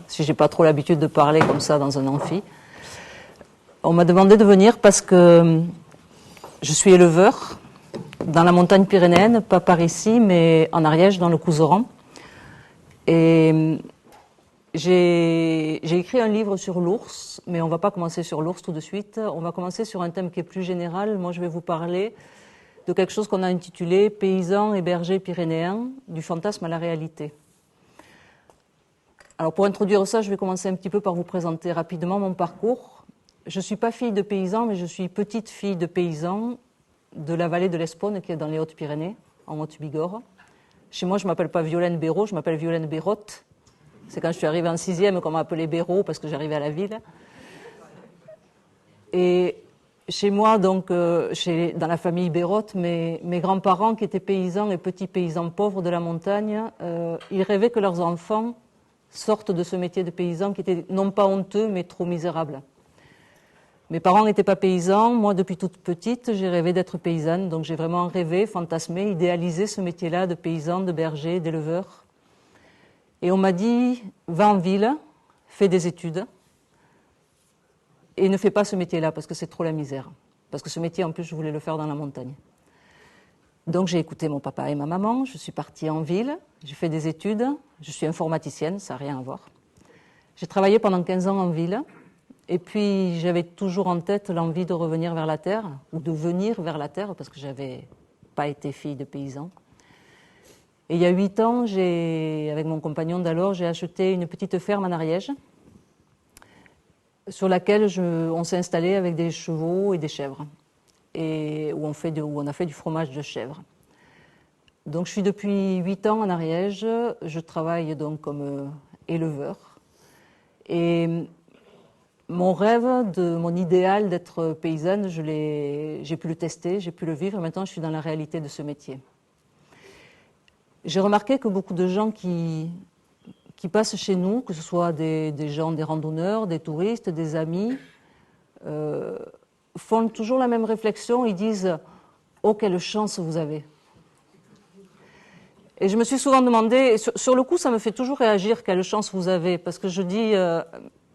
Si j'ai pas trop l'habitude de parler comme ça dans un amphi. On m'a demandé de venir parce que je suis éleveur dans la montagne pyrénéenne, pas par ici, mais en Ariège, dans le Couserans. Et j'ai écrit un livre sur l'ours, mais on va pas commencer sur l'ours tout de suite. On va commencer sur un thème qui est plus général. Moi, je vais vous parler de quelque chose qu'on a intitulé « Paysans et bergers pyrénéens, du fantasme à la réalité ». Alors pour introduire ça, je vais commencer un petit peu par vous présenter rapidement mon parcours. Je ne suis pas fille de paysan, mais je suis petite fille de paysan de la vallée de l'Espaune, qui est dans les Hautes-Pyrénées, en Haute-Bigorre. Chez moi, je ne m'appelle pas Violaine Béraud, je m'appelle Violaine Bérotte. C'est quand je suis arrivée en 6e qu'on m'a appelée Béraud, parce que j'arrivais à la ville. Et chez moi, donc, dans la famille Bérotte, mes grands-parents, qui étaient paysans et petits paysans pauvres de la montagne, ils rêvaient que leurs enfants sortent de ce métier de paysan qui était non pas honteux, mais trop misérable. Mes parents n'étaient pas paysans. Moi, depuis toute petite, j'ai rêvé d'être paysanne. Donc, j'ai vraiment rêvé, fantasmé, idéalisé ce métier-là de paysan, de berger, d'éleveur. Et on m'a dit, va en ville, fais des études, et ne fais pas ce métier-là, parce que c'est trop la misère. Parce que ce métier, en plus, je voulais le faire dans la montagne. Donc, j'ai écouté mon papa et ma maman. Je suis partie en ville, j'ai fait des études. Je suis informaticienne, ça n'a rien à voir. J'ai travaillé pendant 15 ans en ville. Et puis, j'avais toujours en tête l'envie de revenir vers la terre, ou de venir vers la terre, parce que je n'avais pas été fille de paysan. Et il y a 8 ans, avec mon compagnon d'alors, j'ai acheté une petite ferme en Ariège, sur laquelle on s'est installé avec des chevaux et des chèvres, et où on a fait du fromage de chèvre. Donc, je suis depuis 8 ans en Ariège, je travaille donc comme éleveur. Et mon rêve, mon idéal d'être paysanne, j'ai pu le tester, j'ai pu le vivre, et maintenant je suis dans la réalité de ce métier. J'ai remarqué que beaucoup de gens qui passent chez nous, que ce soit des gens, des randonneurs, des touristes, des amis, font toujours la même réflexion, ils disent « Oh, quelle chance vous avez !» Et je me suis souvent demandé, sur le coup, ça me fait toujours réagir, quelle chance vous avez, parce que je dis,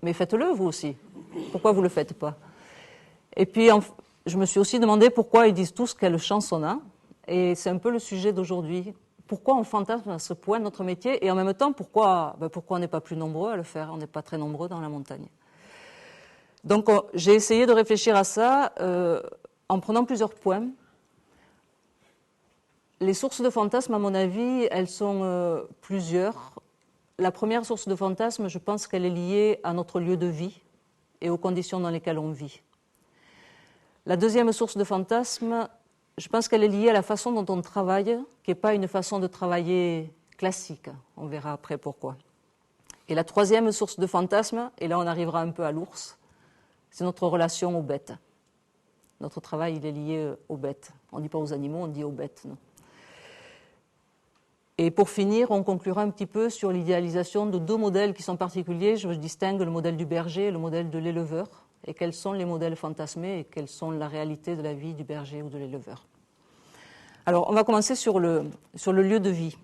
mais faites-le vous aussi. Pourquoi vous ne le faites pas? Et puis, je me suis aussi demandé pourquoi ils disent tous quelle chance on a. Et c'est un peu le sujet d'aujourd'hui. Pourquoi on fantasme à ce point notre métier? Et en même temps, pourquoi on n'est pas plus nombreux à le faire? On n'est pas très nombreux dans la montagne. Donc, j'ai essayé de réfléchir à ça en prenant plusieurs points. Les sources de fantasmes, à mon avis, elles sont plusieurs. La première source de fantasme, je pense qu'elle est liée à notre lieu de vie et aux conditions dans lesquelles on vit. La deuxième source de fantasme, je pense qu'elle est liée à la façon dont on travaille, qui n'est pas une façon de travailler classique. On verra après pourquoi. Et la troisième source de fantasme, et là on arrivera un peu à l'ours, c'est notre relation aux bêtes. Notre travail, il est lié aux bêtes. On ne dit pas aux animaux, on dit aux bêtes. Non. Et pour finir, on conclura un petit peu sur l'idéalisation de 2 modèles qui sont particuliers. Je distingue le modèle du berger et le modèle de l'éleveur. Et quels sont les modèles fantasmés et quelle sont la réalité de la vie du berger ou de l'éleveur. Alors, on va commencer sur le lieu de vie.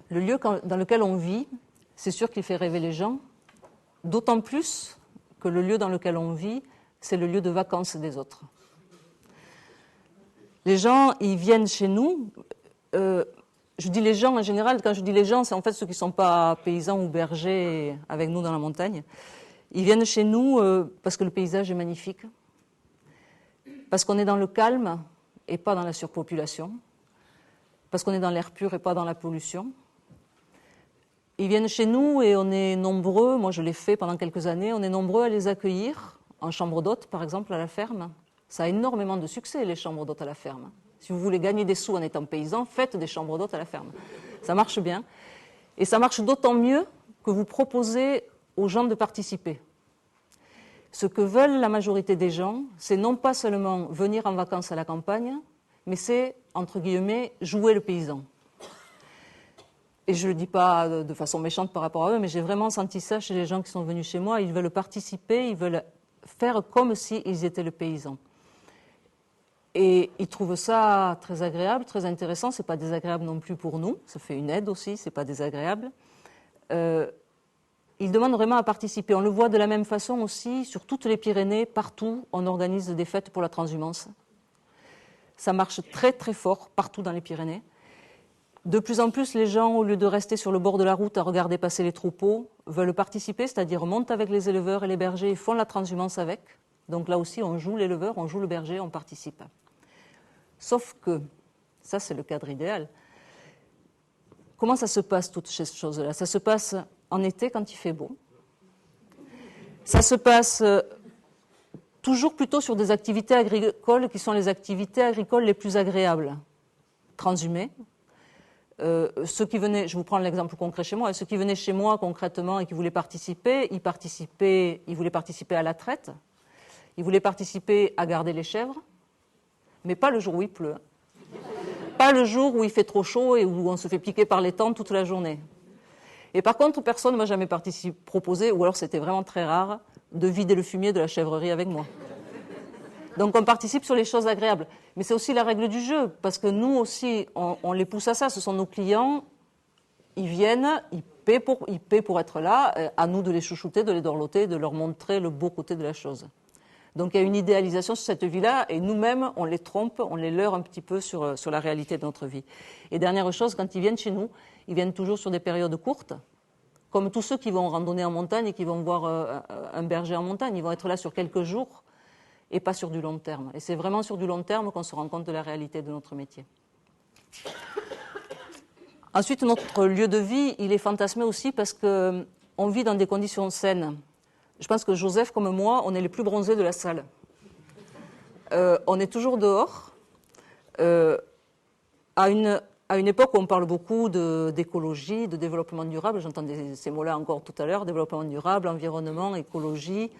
Le lieu dans lequel on vit, c'est sûr qu'il fait rêver les gens, d'autant plus que le lieu dans lequel on vit, c'est le lieu de vacances des autres. Les gens, ils viennent chez nous. Je dis les gens en général, quand je dis les gens, c'est en fait ceux qui ne sont pas paysans ou bergers avec nous dans la montagne. Ils viennent chez nous parce que le paysage est magnifique, parce qu'on est dans le calme et pas dans la surpopulation, parce qu'on est dans l'air pur et pas dans la pollution. Ils viennent chez nous et on est nombreux, moi je l'ai fait pendant quelques années, on est nombreux à les accueillir en chambre d'hôte, par exemple, à la ferme. Ça a énormément de succès, les chambres d'hôtes à la ferme. Si vous voulez gagner des sous en étant paysan, faites des chambres d'hôtes à la ferme. Ça marche bien. Et ça marche d'autant mieux que vous proposez aux gens de participer. Ce que veulent la majorité des gens, c'est non pas seulement venir en vacances à la campagne, mais c'est, entre guillemets, jouer le paysan. Et je ne le dis pas de façon méchante par rapport à eux, mais j'ai vraiment senti ça chez les gens qui sont venus chez moi. Ils veulent participer, ils veulent faire comme s'ils étaient le paysan. Et ils trouvent ça très agréable, très intéressant. Ce n'est pas désagréable non plus pour nous. Ça fait une aide aussi, ce n'est pas désagréable. ils demandent vraiment à participer. On le voit de la même façon aussi sur toutes les Pyrénées, partout, on organise des fêtes pour la transhumance. Ça marche très très fort partout dans les Pyrénées. De plus en plus, les gens, au lieu de rester sur le bord de la route à regarder passer les troupeaux, veulent participer, c'est-à-dire montent avec les éleveurs et les bergers et font la transhumance avec. Donc là aussi, on joue l'éleveur, on joue le berger, on participe. Sauf que, ça c'est le cadre idéal, comment ça se passe toutes ces choses-là? Ça se passe en été quand il fait beau. Ça se passe toujours plutôt sur des activités agricoles qui sont les activités agricoles les plus agréables. Transhumer. Ceux qui venaient, je vous prends l'exemple concret chez moi, ceux qui venaient chez moi concrètement et qui voulaient participer, ils voulaient participer à la traite, ils voulaient participer à garder les chèvres, mais pas le jour où il pleut. Pas le jour où il fait trop chaud et où on se fait piquer par les temps toute la journée. Et par contre, personne ne m'a jamais proposé, ou alors c'était vraiment très rare, de vider le fumier de la chèvrerie avec moi. Donc on participe sur les choses agréables. Mais c'est aussi la règle du jeu, parce que nous aussi, on les pousse à ça. Ce sont nos clients, ils viennent, ils paient pour être là, à nous de les chouchouter, de les dorloter, de leur montrer le beau côté de la chose. Donc il y a une idéalisation sur cette vie-là, et nous-mêmes, on les trompe, on les leurre un petit peu sur la réalité de notre vie. Et dernière chose, quand ils viennent chez nous, ils viennent toujours sur des périodes courtes, comme tous ceux qui vont randonner en montagne et qui vont voir un berger en montagne. Ils vont être là sur quelques jours, et pas sur du long terme. Et c'est vraiment sur du long terme qu'on se rend compte de la réalité de notre métier. Ensuite, notre lieu de vie, il est fantasmé aussi parce qu'on vit dans des conditions saines. Je pense que Joseph, comme moi, on est les plus bronzés de la salle. On est toujours dehors. À une époque où on parle beaucoup d'écologie, de développement durable, j'entendais ces mots-là encore tout à l'heure, développement durable, environnement, écologie,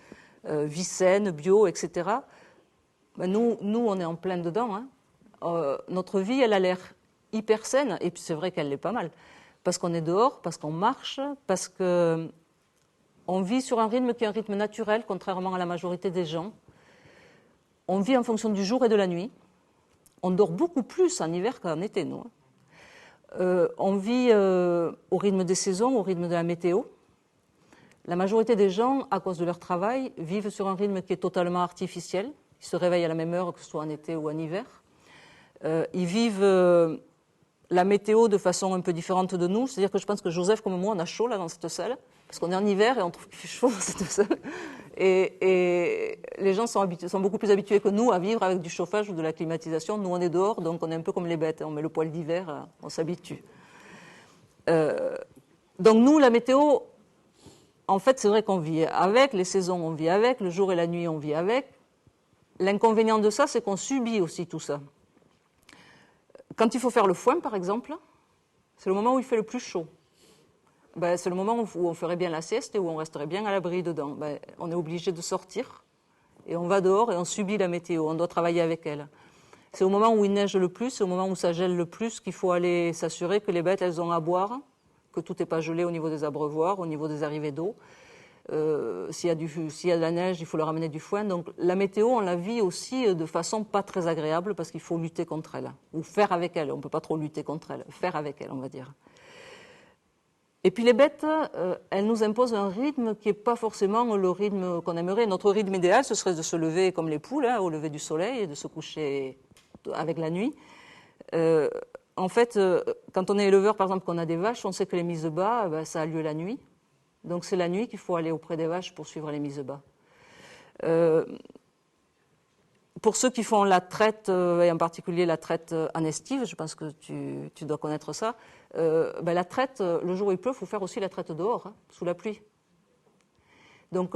vie saine, bio, etc. Ben nous, on est en plein dedans. Hein. Notre vie, elle a l'air hyper saine, et puis c'est vrai qu'elle l'est pas mal, parce qu'on est dehors, parce qu'on marche, parce qu'on vit sur un rythme qui est un rythme naturel, contrairement à la majorité des gens. On vit en fonction du jour et de la nuit. On dort beaucoup plus en hiver qu'en été, nous. On vit au rythme des saisons, au rythme de la météo. La majorité des gens, à cause de leur travail, vivent sur un rythme qui est totalement artificiel. Ils se réveillent à la même heure, que ce soit en été ou en hiver. Ils vivent la météo de façon un peu différente de nous. C'est-à-dire que je pense que Joseph, comme moi, on a chaud là dans cette salle, parce qu'on est en hiver et on trouve qu'il fait chaud dans cette salle. Et les gens sont beaucoup plus habitués que nous à vivre avec du chauffage ou de la climatisation. Nous, on est dehors, donc on est un peu comme les bêtes. On met le poil d'hiver, on s'habitue. Donc nous, la météo... En fait, c'est vrai qu'on vit avec, les saisons, on vit avec, le jour et la nuit, on vit avec. L'inconvénient de ça, c'est qu'on subit aussi tout ça. Quand il faut faire le foin, par exemple, c'est le moment où il fait le plus chaud. Ben, c'est le moment où on ferait bien la sieste et où on resterait bien à l'abri dedans. Ben, on est obligé de sortir et on va dehors et on subit la météo, on doit travailler avec elle. C'est au moment où il neige le plus, c'est au moment où ça gèle le plus qu'il faut aller s'assurer que les bêtes, elles ont à boire, que tout n'est pas gelé au niveau des abreuvoirs, au niveau des arrivées d'eau. S'il y a de la neige, il faut leur amener du foin. Donc la météo, on la vit aussi de façon pas très agréable parce qu'il faut lutter contre elle, ou faire avec elle. On ne peut pas trop lutter contre elle, faire avec elle, on va dire. Et puis les bêtes, elles nous imposent un rythme qui n'est pas forcément le rythme qu'on aimerait. Notre rythme idéal, ce serait de se lever comme les poules, au lever du soleil, et de se coucher avec la nuit. En fait, quand on est éleveur, par exemple, qu'on a des vaches, on sait que les mises bas, ça a lieu la nuit. Donc c'est la nuit qu'il faut aller auprès des vaches pour suivre les mises bas. Pour ceux qui font la traite, et en particulier la traite en estive, je pense que tu dois connaître ça, la traite, le jour où il pleut, il faut faire aussi la traite dehors, sous la pluie. Donc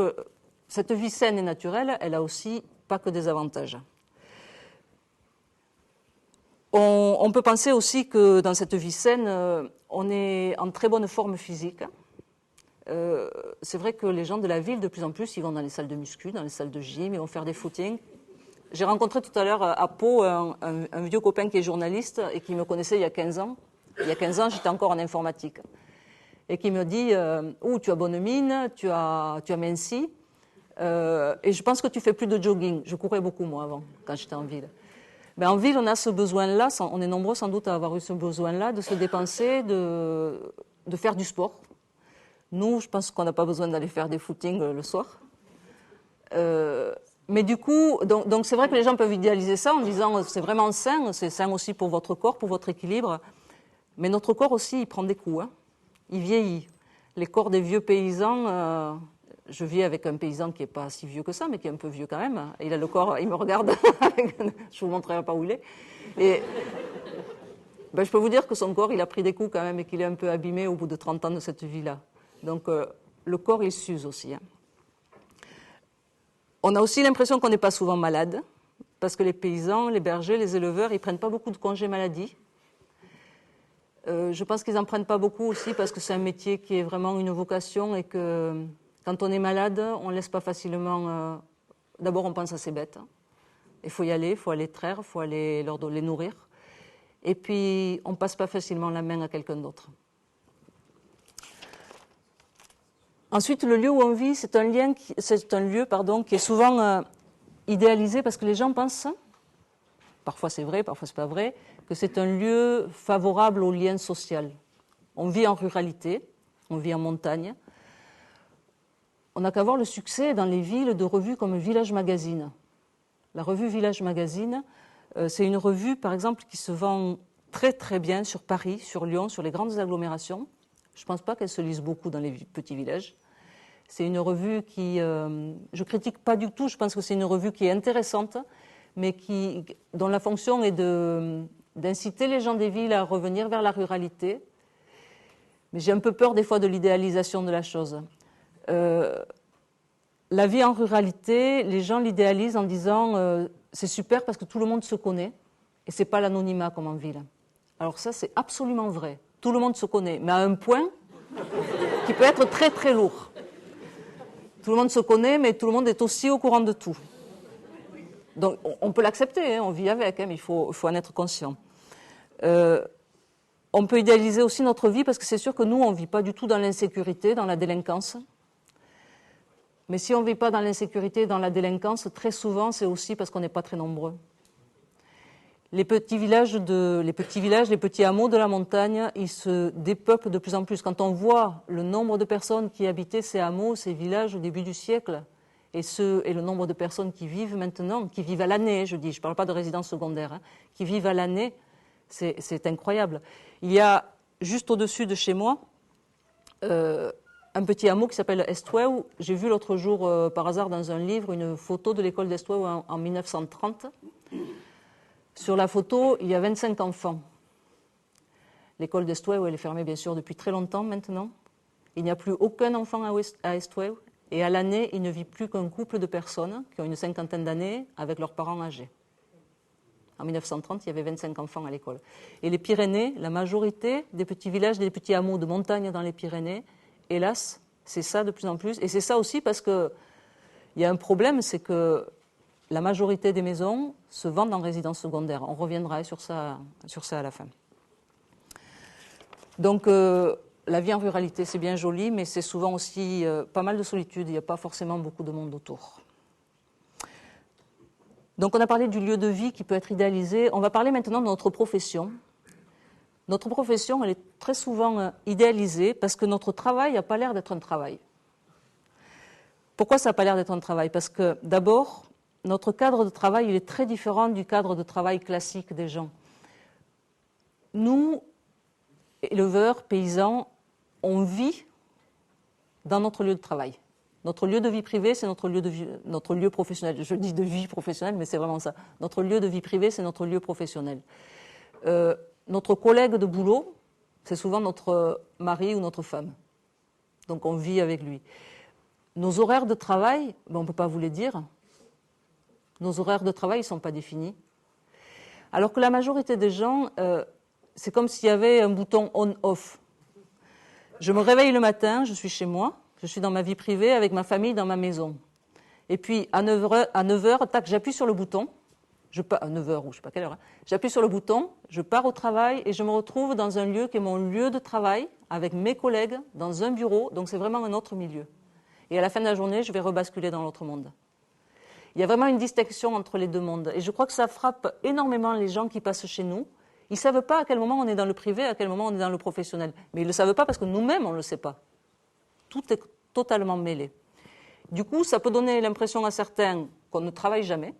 cette vie saine et naturelle, elle a aussi pas que des avantages. On peut penser aussi que dans cette vie saine, on est en très bonne forme physique. C'est vrai que les gens de la ville, de plus en plus, ils vont dans les salles de muscu, dans les salles de gym, ils vont faire des footings. J'ai rencontré tout à l'heure à Pau un vieux copain qui est journaliste et qui me connaissait il y a 15 ans. Il y a 15 ans, j'étais encore en informatique. Et qui me dit « tu as bonne mine, tu as minci, et je pense que tu fais plus de jogging. » Je courais beaucoup, moi, avant, quand j'étais en ville. Ben, en ville, on a ce besoin-là, on est nombreux sans doute à avoir eu ce besoin-là, de se dépenser, de faire du sport. Nous, je pense qu'on n'a pas besoin d'aller faire des footings le soir. Mais du coup, donc c'est vrai que les gens peuvent idéaliser ça en disant c'est vraiment sain, c'est sain aussi pour votre corps, pour votre équilibre. Mais notre corps aussi, il prend des coups, hein. Il vieillit. Les corps des vieux paysans, je vis avec un paysan qui n'est pas si vieux que ça, mais qui est un peu vieux quand même. Il a le corps, il me regarde, je ne vous montrerai pas où il est. Et ben, je peux vous dire que son corps, il a pris des coups quand même et qu'il est un peu abîmé au bout de 30 ans de cette vie-là. Donc le corps, il s'use aussi, hein. On a aussi l'impression qu'on n'est pas souvent malade, parce que les paysans, les bergers, les éleveurs, ils ne prennent pas beaucoup de congés maladie. Je pense qu'ils n'en prennent pas beaucoup aussi parce que c'est un métier qui est vraiment une vocation et que quand on est malade, on ne laisse pas facilement... D'abord, on pense à ses bêtes. Il faut y aller, il faut aller traire, il faut aller les nourrir. Et puis, on ne passe pas facilement la main à quelqu'un d'autre. Ensuite, le lieu où on vit, c'est un lieu qui est souvent idéalisé parce que les gens pensent, parfois c'est vrai, parfois c'est pas vrai, que c'est un lieu favorable au lien social. On vit en ruralité, on vit en montagne. On n'a qu'à voir le succès dans les villes de revues comme Village Magazine. La revue Village Magazine, c'est une revue, par exemple, qui se vend très très bien sur Paris, sur Lyon, sur les grandes agglomérations. Je ne pense pas qu'elle se lise beaucoup dans les petits villages. C'est une revue qui, je critique pas du tout, je pense que c'est une revue qui est intéressante, mais dont la fonction est d'inciter les gens des villes à revenir vers la ruralité. Mais j'ai un peu peur des fois de l'idéalisation de la chose. La vie en ruralité, les gens l'idéalisent en disant c'est super parce que tout le monde se connaît et c'est pas l'anonymat comme en ville. Alors ça, c'est absolument vrai. Tout le monde se connaît, mais à un point qui peut être très très lourd. Tout le monde se connaît, mais tout le monde est aussi au courant de tout. Donc on peut l'accepter, hein, on vit avec, hein, mais il faut en être conscient. On peut idéaliser aussi notre vie parce que c'est sûr que nous, on ne vit pas du tout dans l'insécurité, dans la délinquance. Mais si on ne vit pas dans l'insécurité, dans la délinquance, très souvent, c'est aussi parce qu'on n'est pas très nombreux. Les petits villages, les petits hameaux de la montagne, ils se dépeuplent de plus en plus. Quand on voit le nombre de personnes qui habitaient ces hameaux, ces villages au début du siècle, et le nombre de personnes qui vivent maintenant, qui vivent à l'année, je ne parle pas de résidence secondaire, hein, qui vivent à l'année, c'est incroyable. Il y a, juste au-dessus de chez moi, un petit hameau qui s'appelle Estoueu. J'ai vu l'autre jour, par hasard, dans un livre, une photo de l'école d'Estoueu en 1930. Sur la photo, il y a 25 enfants. L'école d'Estoueu, elle est fermée, bien sûr, depuis très longtemps maintenant. Il n'y a plus aucun enfant à Estoueu. Et à l'année, il ne vit plus qu'un couple de personnes qui ont une cinquantaine d'années avec leurs parents âgés. En 1930, il y avait 25 enfants à l'école. Et les Pyrénées, la majorité des petits villages, des petits hameaux de montagne dans les Pyrénées, hélas, c'est ça de plus en plus. Et c'est ça aussi parce qu'il y a un problème, c'est que la majorité des maisons se vendent en résidence secondaire. On reviendra sur ça à la fin. Donc, la vie en ruralité, c'est bien joli, mais c'est souvent aussi pas mal de solitude. Il n'y a pas forcément beaucoup de monde autour. Donc, on a parlé du lieu de vie qui peut être idéalisé. On va parler maintenant de notre profession. Notre profession, elle est très souvent idéalisée parce que notre travail n'a pas l'air d'être un travail. Pourquoi ça n'a pas l'air d'être un travail ? Parce que, d'abord, notre cadre de travail, il est très différent du cadre de travail classique des gens. Nous, éleveurs, paysans, on vit dans notre lieu de travail. Notre lieu de vie privée, c'est notre lieu professionnel. Je dis de vie professionnelle, mais c'est vraiment ça. Notre lieu de vie privée, c'est notre lieu professionnel. Notre collègue de boulot, c'est souvent notre mari ou notre femme. Donc on vit avec lui. Nos horaires de travail, on ne peut pas vous les dire. Nos horaires de travail ne sont pas définis. Alors que la majorité des gens, c'est comme s'il y avait un bouton on-off. Je me réveille le matin, je suis chez moi, je suis dans ma vie privée avec ma famille dans ma maison. Et puis à 9h, tac, j'appuie sur le bouton. À 9h ou je ne sais pas quelle heure. J'appuie sur le bouton, je pars au travail et je me retrouve dans un lieu qui est mon lieu de travail avec mes collègues, dans un bureau. Donc c'est vraiment un autre milieu. Et à la fin de la journée, je vais rebasculer dans l'autre monde. Il y a vraiment une distinction entre les deux mondes. Et je crois que ça frappe énormément les gens qui passent chez nous. Ils ne savent pas à quel moment on est dans le privé, à quel moment on est dans le professionnel. Mais ils ne le savent pas parce que nous-mêmes, on ne le sait pas. tout est totalement mêlé. Du coup, ça peut donner l'impression à certains qu'on ne travaille jamais,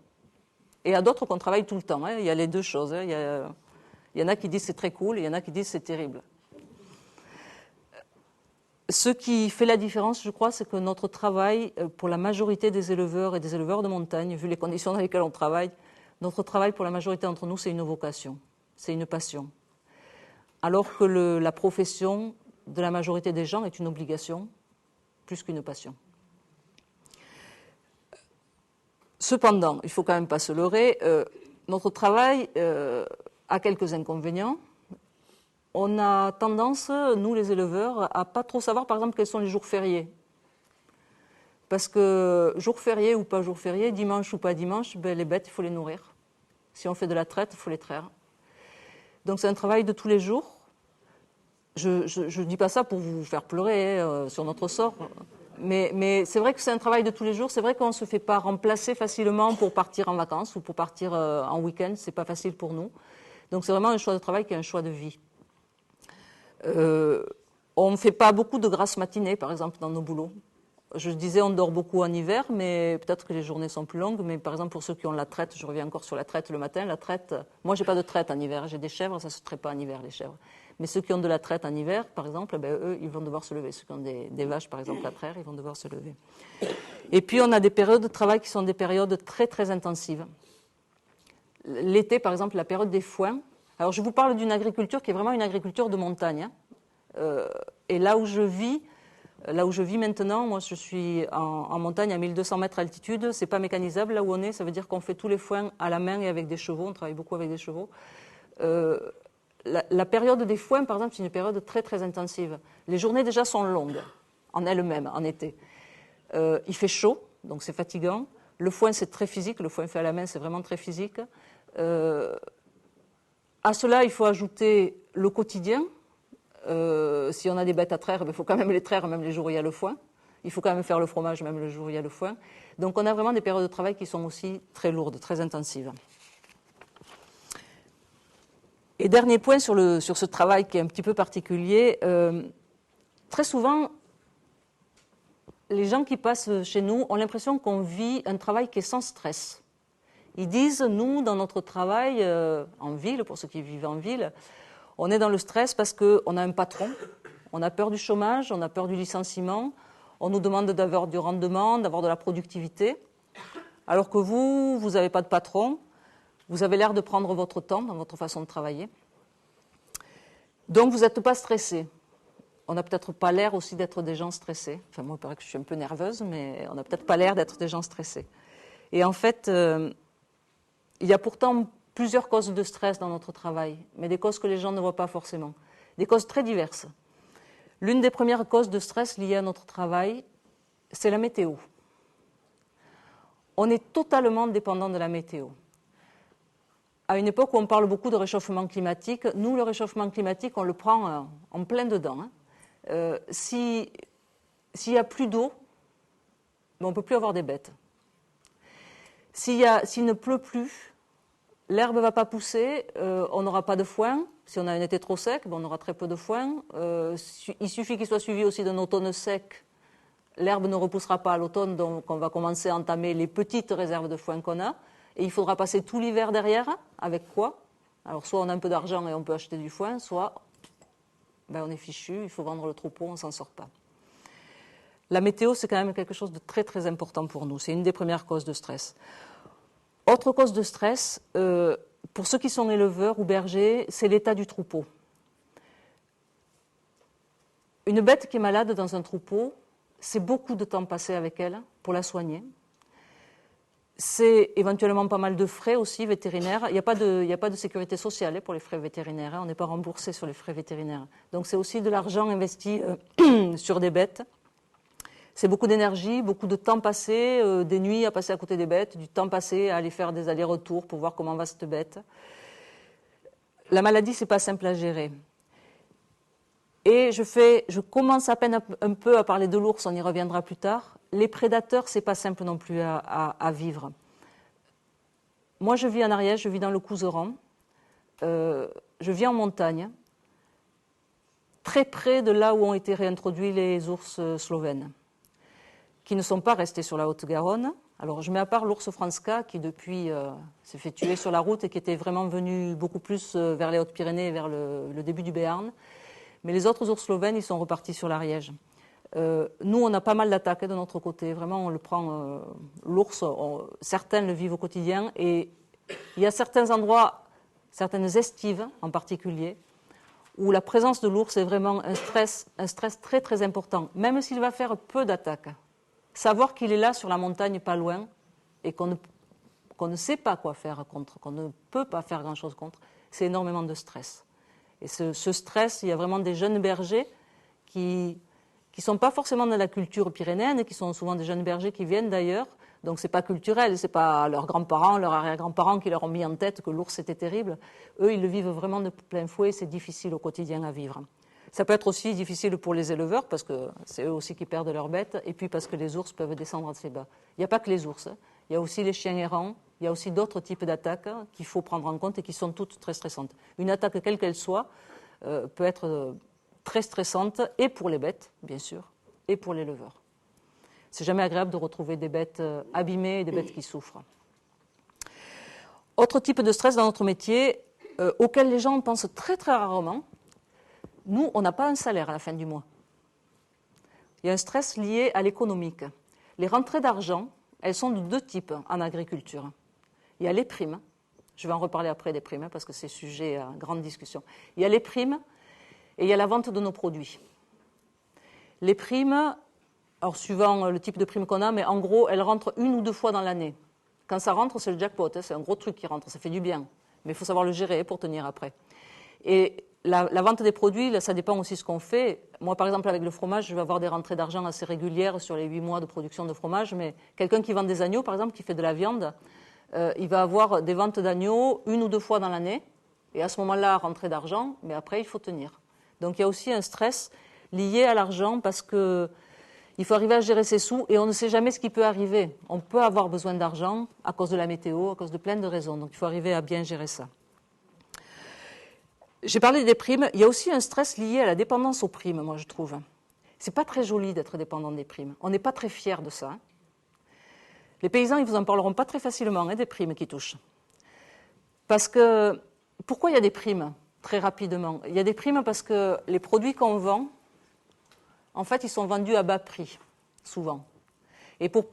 et à d'autres qu'on travaille tout le temps. Il y a les deux choses. Il y en a qui disent c'est très cool, et il y en a qui disent c'est terrible. Ce qui fait la différence, je crois, c'est que notre travail, pour la majorité des éleveurs et des éleveurs de montagne, vu les conditions dans lesquelles on travaille, notre travail pour la majorité d'entre nous, c'est une vocation, c'est une passion. Alors que la profession de la majorité des gens est une obligation, plus qu'une passion. Cependant, il ne faut quand même pas se leurrer, notre travail a quelques inconvénients. On a tendance, nous les éleveurs, à pas trop savoir par exemple quels sont les jours fériés. Parce que jour férié ou pas jour férié, dimanche ou pas dimanche, les bêtes, il faut les nourrir. Si on fait de la traite, il faut les traire. Donc c'est un travail de tous les jours. Je ne dis pas ça pour vous faire pleurer sur notre sort. Mais c'est vrai que c'est un travail de tous les jours. C'est vrai qu'on ne se fait pas remplacer facilement pour partir en vacances ou pour partir en week-end. Ce n'est pas facile pour nous. Donc c'est vraiment un choix de travail qui est un choix de vie. On ne fait pas beaucoup de grasses matinées, par exemple, dans nos boulots. Je disais on dort beaucoup en hiver, mais peut-être que les journées sont plus longues. Mais par exemple, pour ceux qui ont la traite, je reviens encore sur la traite le matin. La traite, moi, je n'ai pas de traite en hiver. J'ai des chèvres, ça ne se traite pas en hiver, les chèvres. Mais ceux qui ont de la traite en hiver, par exemple, eux, ils vont devoir se lever. Ceux qui ont des vaches, par exemple, à traire, ils vont devoir se lever. Et puis, on a des périodes de travail qui sont des périodes très, très intensives. L'été, par exemple, la période des foins. Alors, je vous parle d'une agriculture qui est vraiment une agriculture de montagne. Et là où je vis maintenant, moi je suis en montagne à 1200 mètres d'altitude, c'est pas mécanisable là où on est, ça veut dire qu'on fait tous les foins à la main et avec des chevaux, on travaille beaucoup avec des chevaux. La période des foins, par exemple, c'est une période très très intensive. Les journées déjà sont longues, en elles-mêmes, en été. Il fait chaud, donc c'est fatigant. Le foin, c'est très physique, le foin fait à la main, c'est vraiment très physique. À cela, il faut ajouter le quotidien. Si on a des bêtes à traire, il faut quand même les traire, même les jours où il y a le foin. Il faut quand même faire le fromage, même le jour où il y a le foin. Donc on a vraiment des périodes de travail qui sont aussi très lourdes, très intensives. Et dernier point sur ce travail qui est un petit peu particulier, très souvent, les gens qui passent chez nous ont l'impression qu'on vit un travail qui est sans stress. Ils disent, nous, dans notre travail en ville, pour ceux qui vivent en ville, on est dans le stress parce qu'on a un patron, on a peur du chômage, on a peur du licenciement, on nous demande d'avoir du rendement, d'avoir de la productivité, alors que vous n'avez pas de patron, vous avez l'air de prendre votre temps dans votre façon de travailler. Donc vous n'êtes pas stressé. On n'a peut-être pas l'air aussi d'être des gens stressés. Enfin, moi, il paraît que je suis un peu nerveuse, mais on n'a peut-être pas l'air d'être des gens stressés. Et en fait, il y a pourtant plusieurs causes de stress dans notre travail, mais des causes que les gens ne voient pas forcément. Des causes très diverses. L'une des premières causes de stress liées à notre travail, c'est la météo. On est totalement dépendant de la météo. À une époque où on parle beaucoup de réchauffement climatique, nous, le réchauffement climatique, on le prend en plein dedans. S'il n'y a plus d'eau, on ne peut plus avoir des bêtes. S'il ne pleut plus, l'herbe ne va pas pousser, on n'aura pas de foin. Si on a un été trop sec, on aura très peu de foin. Il suffit qu'il soit suivi aussi d'un automne sec. L'herbe ne repoussera pas à l'automne, donc on va commencer à entamer les petites réserves de foin qu'on a. Et il faudra passer tout l'hiver derrière. Avec quoi? Alors soit on a un peu d'argent et on peut acheter du foin, soit on est fichu, il faut vendre le troupeau, on ne s'en sort pas. La météo, c'est quand même quelque chose de très très important pour nous. C'est une des premières causes de stress. Autre cause de stress, pour ceux qui sont éleveurs ou bergers, c'est l'état du troupeau. Une bête qui est malade dans un troupeau, c'est beaucoup de temps passé avec elle pour la soigner. C'est éventuellement pas mal de frais aussi vétérinaires. Il n'y a pas de sécurité sociale pour les frais vétérinaires. On n'est pas remboursé sur les frais vétérinaires. Donc c'est aussi de l'argent investi sur des bêtes. C'est beaucoup d'énergie, beaucoup de temps passé, des nuits à passer à côté des bêtes, du temps passé à aller faire des allers-retours pour voir comment va cette bête. La maladie, ce n'est pas simple à gérer. Et je commence à peine un peu à parler de l'ours, on y reviendra plus tard. Les prédateurs, ce n'est pas simple non plus à vivre. Moi, je vis en Ariège, je vis dans le Couserans. Je vis en montagne. très près de là où ont été réintroduits les ours slovènes, qui ne sont pas restés sur la Haute-Garonne. Alors je mets à part l'ours franska qui depuis s'est fait tuer sur la route et qui était vraiment venu beaucoup plus vers les Hautes-Pyrénées et vers le début du Béarn. Mais les autres ours slovènes, ils sont repartis sur l'Ariège. Nous, on a pas mal d'attaques de notre côté. Vraiment, on le prend, l'ours, certains le vivent au quotidien. Et il y a certains endroits, certaines estives en particulier, où la présence de l'ours est vraiment un stress très très important, même s'il va faire peu d'attaques. Savoir qu'il est là sur la montagne, pas loin, et qu'on ne sait pas quoi faire contre, qu'on ne peut pas faire grand-chose contre, c'est énormément de stress. Et ce stress, il y a vraiment des jeunes bergers qui ne sont pas forcément dans la culture pyrénéenne, qui sont souvent des jeunes bergers qui viennent d'ailleurs, donc ce n'est pas culturel, ce n'est pas leurs grands-parents, leurs arrière-grands-parents qui leur ont mis en tête que l'ours était terrible. Eux, ils le vivent vraiment de plein fouet, c'est difficile au quotidien à vivre. Ça peut être aussi difficile pour les éleveurs, parce que c'est eux aussi qui perdent leurs bêtes, et puis parce que les ours peuvent descendre assez bas. Il n'y a pas que les ours, il y a aussi les chiens errants, il y a aussi d'autres types d'attaques qu'il faut prendre en compte et qui sont toutes très stressantes. Une attaque, quelle qu'elle soit, peut être très stressante, et pour les bêtes, bien sûr, et pour l'éleveur. C'est jamais agréable de retrouver des bêtes abîmées et des bêtes qui souffrent. Autre type de stress dans notre métier, auquel les gens pensent très très rarement, nous, on n'a pas un salaire à la fin du mois. Il y a un stress lié à l'économique. Les rentrées d'argent, elles sont de deux types en agriculture. Il y a les primes, je vais en reparler après des primes, parce que c'est sujet à grande discussion. Il y a les primes et il y a la vente de nos produits. Les primes, alors suivant le type de prime qu'on a, mais en gros, elles rentrent une ou deux fois dans l'année. Quand ça rentre, c'est le jackpot, c'est un gros truc qui rentre, ça fait du bien. Mais il faut savoir le gérer pour tenir après. Et la vente des produits, là, ça dépend aussi de ce qu'on fait. Moi, par exemple, avec le fromage, je vais avoir des rentrées d'argent assez régulières sur les 8 mois de production de fromage. Mais quelqu'un qui vend des agneaux, par exemple, qui fait de la viande, il va avoir des ventes d'agneaux une ou deux fois dans l'année. Et à ce moment-là, rentrée d'argent, mais après, il faut tenir. Donc, il y a aussi un stress lié à l'argent parce qu'il faut arriver à gérer ses sous et on ne sait jamais ce qui peut arriver. On peut avoir besoin d'argent à cause de la météo, à cause de plein de raisons. Donc, il faut arriver à bien gérer ça. J'ai parlé des primes. Il y a aussi un stress lié à la dépendance aux primes, moi, je trouve. C'est pas très joli d'être dépendant des primes. On n'est pas très fiers de ça. Les paysans, ils vous en parleront pas très facilement, des primes qui touchent. Parce que, pourquoi il y a des primes, très rapidement? Il y a des primes parce que les produits qu'on vend, en fait, ils sont vendus à bas prix, souvent. Et pour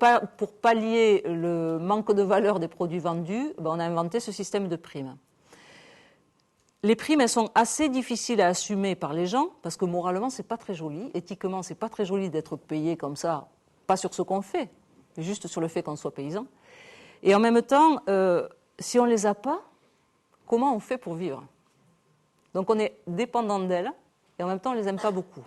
pallier le manque de valeur des produits vendus, on a inventé ce système de primes. Les primes, elles sont assez difficiles à assumer par les gens, parce que moralement, c'est pas très joli. Éthiquement, c'est pas très joli d'être payé comme ça, pas sur ce qu'on fait, mais juste sur le fait qu'on soit paysan. Et en même temps, si on les a pas, comment on fait pour vivre? Donc on est dépendant d'elles, et en même temps, on les aime pas beaucoup.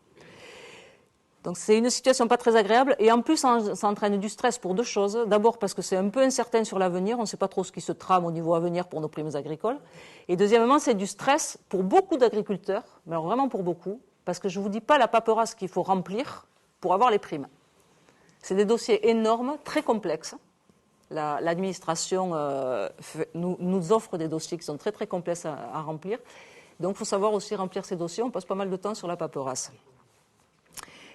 Donc c'est une situation pas très agréable, et en plus, ça entraîne du stress pour deux choses. D'abord parce que c'est un peu incertain sur l'avenir, on ne sait pas trop ce qui se trame au niveau avenir pour nos primes agricoles. Et deuxièmement, c'est du stress pour beaucoup d'agriculteurs, mais alors vraiment pour beaucoup, parce que je ne vous dis pas la paperasse qu'il faut remplir pour avoir les primes. C'est des dossiers énormes, très complexes. L'administration nous offre des dossiers qui sont très très complexes à remplir. Donc il faut savoir aussi remplir ces dossiers, on passe pas mal de temps sur la paperasse.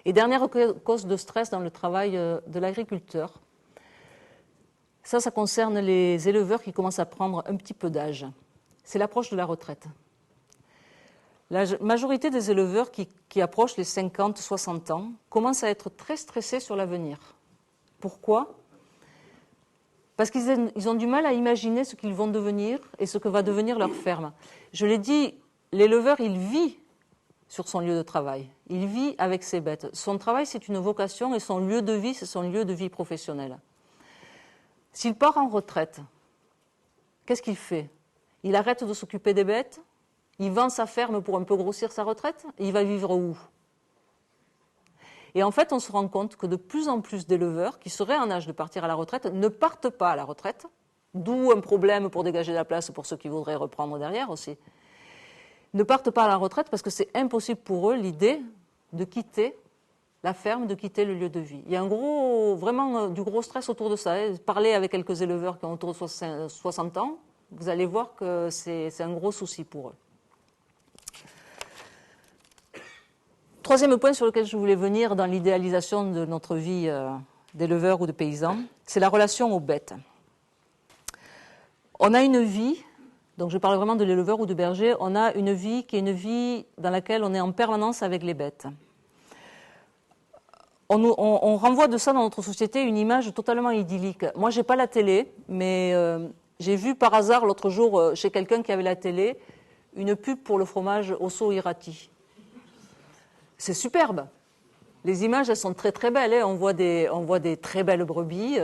Et dernière cause de stress dans le travail de l'agriculteur, ça concerne les éleveurs qui commencent à prendre un petit peu d'âge. C'est l'approche de la retraite. La majorité des éleveurs qui approchent les 50-60 ans commencent à être très stressés sur l'avenir. Pourquoi? Parce qu'ils ont du mal à imaginer ce qu'ils vont devenir et ce que va devenir leur ferme. Je l'ai dit, l'éleveur, il vit sur son lieu de travail. Il vit avec ses bêtes. Son travail, c'est une vocation et son lieu de vie, c'est son lieu de vie professionnelle. S'il part en retraite, qu'est-ce qu'il fait? Il arrête de s'occuper des bêtes, il vend sa ferme pour un peu grossir sa retraite, et il va vivre où? Et en fait, on se rend compte que de plus en plus d'éleveurs qui seraient en âge de partir à la retraite ne partent pas à la retraite, d'où un problème pour dégager de la place pour ceux qui voudraient reprendre derrière aussi. Ne partent pas à la retraite parce que c'est impossible pour eux l'idée de quitter la ferme, de quitter le lieu de vie. Il y a vraiment du gros stress autour de ça. Parlez avec quelques éleveurs qui ont autour de 60 ans, vous allez voir que c'est un gros souci pour eux. troisième point sur lequel je voulais venir dans l'idéalisation de notre vie d'éleveur ou de paysan, c'est la relation aux bêtes. On a une vie, donc je parle vraiment de l'éleveur ou du berger, on a une vie qui est une vie dans laquelle on est en permanence avec les bêtes. On renvoie de ça dans notre société une image totalement idyllique. Moi, je n'ai pas la télé, mais j'ai vu par hasard l'autre jour chez quelqu'un qui avait la télé une pub pour le fromage Osso Irati. C'est superbe. Les images, elles sont très très belles. Hein. On voit des très belles brebis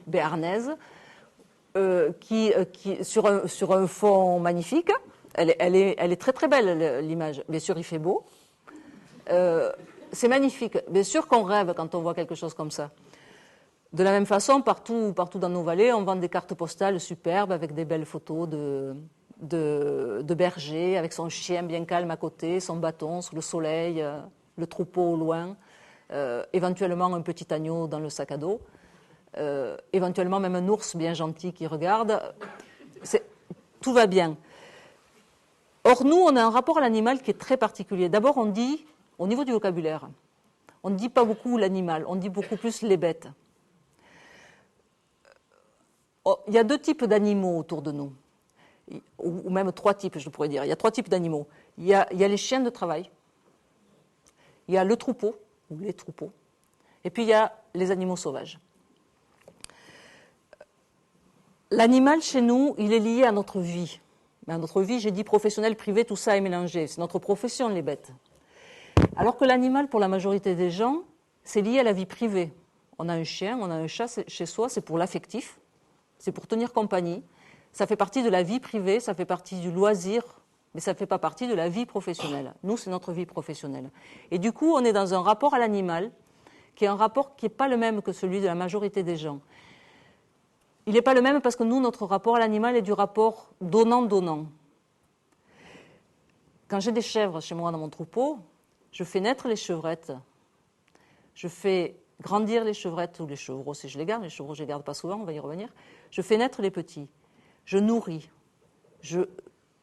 béarnaises qui sur un fond magnifique. Elle est très très belle l'image. Bien sûr, il fait beau. C'est magnifique. Bien sûr qu'on rêve quand on voit quelque chose comme ça. De la même façon, partout dans nos vallées, on vend des cartes postales superbes avec des belles photos de berger, avec son chien bien calme à côté, son bâton sous le soleil, le troupeau au loin, éventuellement un petit agneau dans le sac à dos, éventuellement même un ours bien gentil qui regarde. Tout va bien. Or, nous, on a un rapport à l'animal qui est très particulier. D'abord, on dit, au niveau du vocabulaire, on ne dit pas beaucoup l'animal, on dit beaucoup plus les bêtes. Il y a deux types d'animaux autour de nous, ou même trois types, je pourrais dire. Il y a trois types d'animaux. Il y a les chiens de travail, il y a le troupeau, ou les troupeaux, et puis il y a les animaux sauvages. L'animal, chez nous, il est lié à notre vie. Mais à notre vie, j'ai dit professionnelle, privée, tout ça est mélangé. C'est notre profession, les bêtes. Alors que l'animal, pour la majorité des gens, c'est lié à la vie privée. On a un chien, on a un chat chez soi, c'est pour l'affectif, c'est pour tenir compagnie. Ça fait partie de la vie privée, ça fait partie du loisir, mais ça ne fait pas partie de la vie professionnelle. Nous, c'est notre vie professionnelle. Et du coup, on est dans un rapport à l'animal qui est un rapport qui n'est pas le même que celui de la majorité des gens. Il n'est pas le même parce que nous, notre rapport à l'animal est du rapport donnant-donnant. Quand j'ai des chèvres chez moi dans mon troupeau, je fais naître les chevrettes, je fais grandir les chevrettes ou les chevreaux si je les garde, les chevreaux je ne les garde pas souvent, on va y revenir, je fais naître les petits, je nourris, je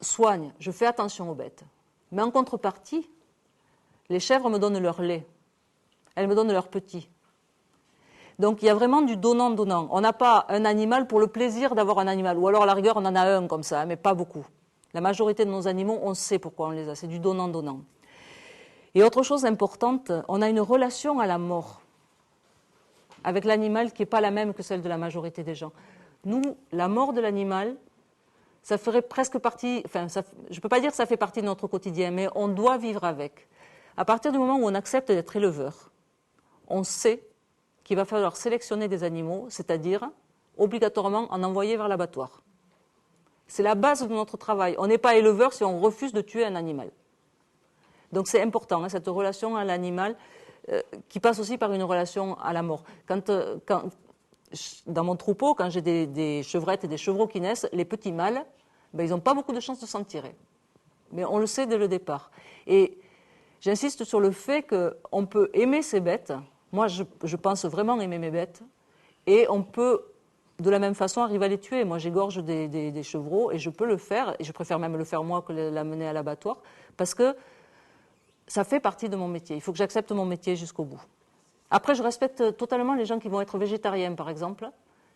soigne, je fais attention aux bêtes. Mais en contrepartie, les chèvres me donnent leur lait, elles me donnent leurs petits. Donc il y a vraiment du donnant-donnant. On n'a pas un animal pour le plaisir d'avoir un animal, ou alors à la rigueur on en a un comme ça, mais pas beaucoup. La majorité de nos animaux, on sait pourquoi on les a, c'est du donnant-donnant. Et autre chose importante, on a une relation à la mort avec l'animal qui n'est pas la même que celle de la majorité des gens. Nous, la mort de l'animal, ça ferait presque partie, enfin, je ne peux pas dire que ça fait partie de notre quotidien, mais on doit vivre avec. À partir du moment où on accepte d'être éleveur, on sait qu'il va falloir sélectionner des animaux, c'est-à-dire obligatoirement en envoyer vers l'abattoir. C'est la base de notre travail. On n'est pas éleveur si on refuse de tuer un animal. Donc c'est important, hein, cette relation à l'animal qui passe aussi par une relation à la mort. Dans mon troupeau, quand j'ai des chevrettes et des chevreaux qui naissent, les petits mâles, ils n'ont pas beaucoup de chances de s'en tirer. Mais on le sait dès le départ. Et j'insiste sur le fait qu'on peut aimer ces bêtes. Moi, je pense vraiment aimer mes bêtes. Et on peut, de la même façon, arriver à les tuer. Moi, j'égorge des chevreaux et je peux le faire. Et je préfère même le faire moi que l'amener à l'abattoir. Parce que ça fait partie de mon métier. Il faut que j'accepte mon métier jusqu'au bout. Après, je respecte totalement les gens qui vont être végétariens, par exemple,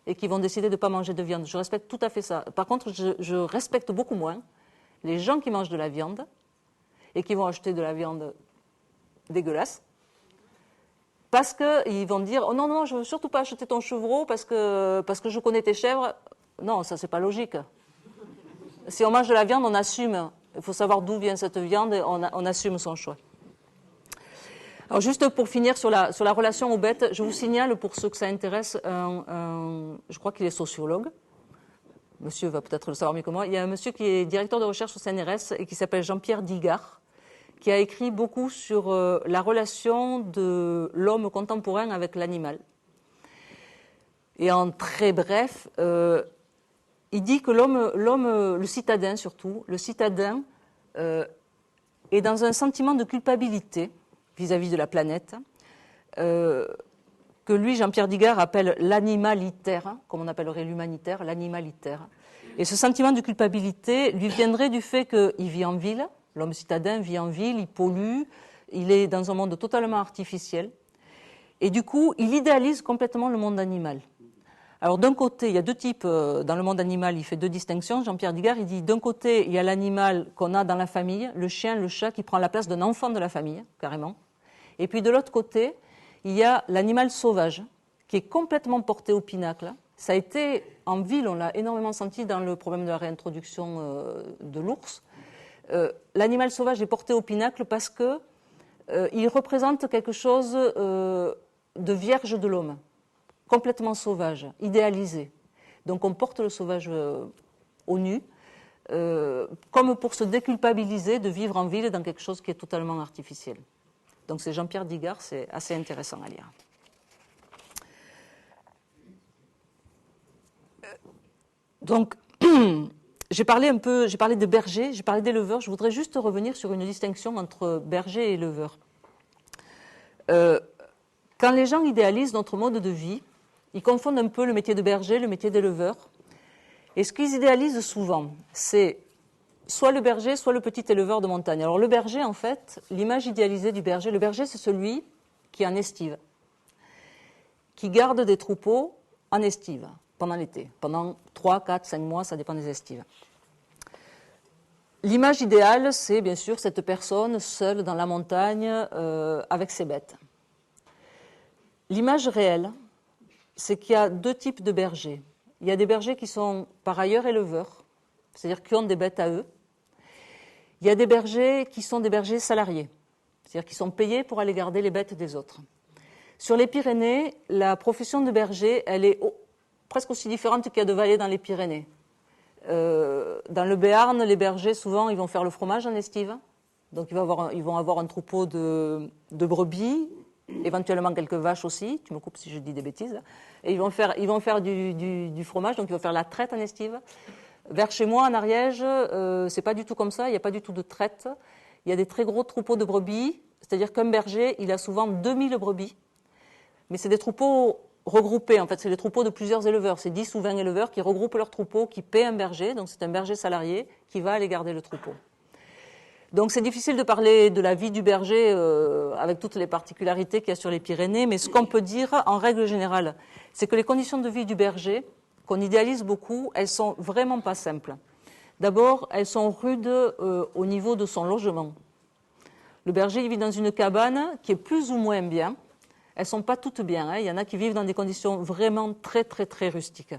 et qui vont décider de ne pas manger de viande. Je respecte tout à fait ça. Par contre, je respecte beaucoup moins les gens qui mangent de la viande et qui vont acheter de la viande dégueulasse parce qu'ils vont dire « Oh non, non, je ne veux surtout pas acheter ton chevreau parce que je connais tes chèvres. » Non, ça, c'est pas logique. Si on mange de la viande, on assume. Il faut savoir d'où vient cette viande et on assume son choix. Alors juste pour finir sur la relation aux bêtes, je vous signale, pour ceux que ça intéresse, je crois qu'il est sociologue. Monsieur va peut-être le savoir mieux que moi. Il y a un monsieur qui est directeur de recherche au CNRS et qui s'appelle Jean-Pierre Digard, qui a écrit beaucoup sur la relation de l'homme contemporain avec l'animal. Et en très bref, il dit que l'homme, le citadin surtout, le citadin est dans un sentiment de culpabilité vis-à-vis de la planète, que lui, Jean-Pierre Digard, appelle l'animalitaire, comme on appellerait l'humanitaire, l'animalitaire. Et ce sentiment de culpabilité lui viendrait du fait qu'il vit en ville, l'homme citadin vit en ville, il pollue, il est dans un monde totalement artificiel, et du coup, il idéalise complètement le monde animal. Alors d'un côté, il y a deux types, dans le monde animal, il fait deux distinctions. Jean-Pierre Digard, il dit d'un côté, il y a l'animal qu'on a dans la famille, le chien, le chat, qui prend la place d'un enfant de la famille, carrément. Et puis de l'autre côté, il y a l'animal sauvage, qui est complètement porté au pinacle. Ça a été, en ville, on l'a énormément senti dans le problème de la réintroduction de l'ours. L'animal sauvage est porté au pinacle parce que il représente quelque chose de vierge de l'homme, complètement sauvage, idéalisé. Donc on porte le sauvage au nu, comme pour se déculpabiliser de vivre en ville dans quelque chose qui est totalement artificiel. Donc c'est Jean-Pierre Digard, c'est assez intéressant à lire. Donc j'ai parlé de bergers, j'ai parlé d'éleveurs. Je voudrais juste revenir sur une distinction entre berger et éleveur. Quand les gens idéalisent notre mode de vie, ils confondent un peu le métier de berger, le métier d'éleveur. Et ce qu'ils idéalisent souvent, c'est soit le berger, soit le petit éleveur de montagne. Alors le berger, en fait, l'image idéalisée du berger, le berger, c'est celui qui est en estive, qui garde des troupeaux en estive, pendant l'été, pendant 3, 4, 5 mois, ça dépend des estives. L'image idéale, c'est bien sûr cette personne seule dans la montagne avec ses bêtes. L'image réelle, c'est qu'il y a deux types de bergers. Il y a des bergers qui sont par ailleurs éleveurs, c'est-à-dire qui ont des bêtes à eux. Il y a des bergers qui sont des bergers salariés, c'est-à-dire qui sont payés pour aller garder les bêtes des autres. Sur les Pyrénées, la profession de berger, elle est presque aussi différente qu'il y a de valets dans les Pyrénées. Dans le Béarn, les bergers, souvent, ils vont faire le fromage en estive. Donc, ils vont avoir un troupeau de brebis, éventuellement quelques vaches aussi. Tu me coupes si je dis des bêtises. Et ils vont faire du fromage, donc ils vont faire la traite en estive. Vers chez moi, en Ariège, c'est pas du tout comme ça. Il n'y a pas du tout de traite. Il y a des très gros troupeaux de brebis. C'est-à-dire qu'un berger, il a souvent 2000 brebis. Mais c'est des troupeaux regroupés, en fait, c'est les troupeaux de plusieurs éleveurs. C'est 10 ou 20 éleveurs qui regroupent leurs troupeaux, qui paient un berger, donc c'est un berger salarié qui va aller garder le troupeau. Donc c'est difficile de parler de la vie du berger avec toutes les particularités qu'il y a sur les Pyrénées, mais ce qu'on peut dire en règle générale, c'est que les conditions de vie du berger, qu'on idéalise beaucoup, elles sont vraiment pas simples. D'abord, elles sont rudes au niveau de son logement. Le berger il vit dans une cabane qui est plus ou moins bien. Elles ne sont pas toutes bien, hein. Il y en a qui vivent dans des conditions vraiment très, très, très rustiques.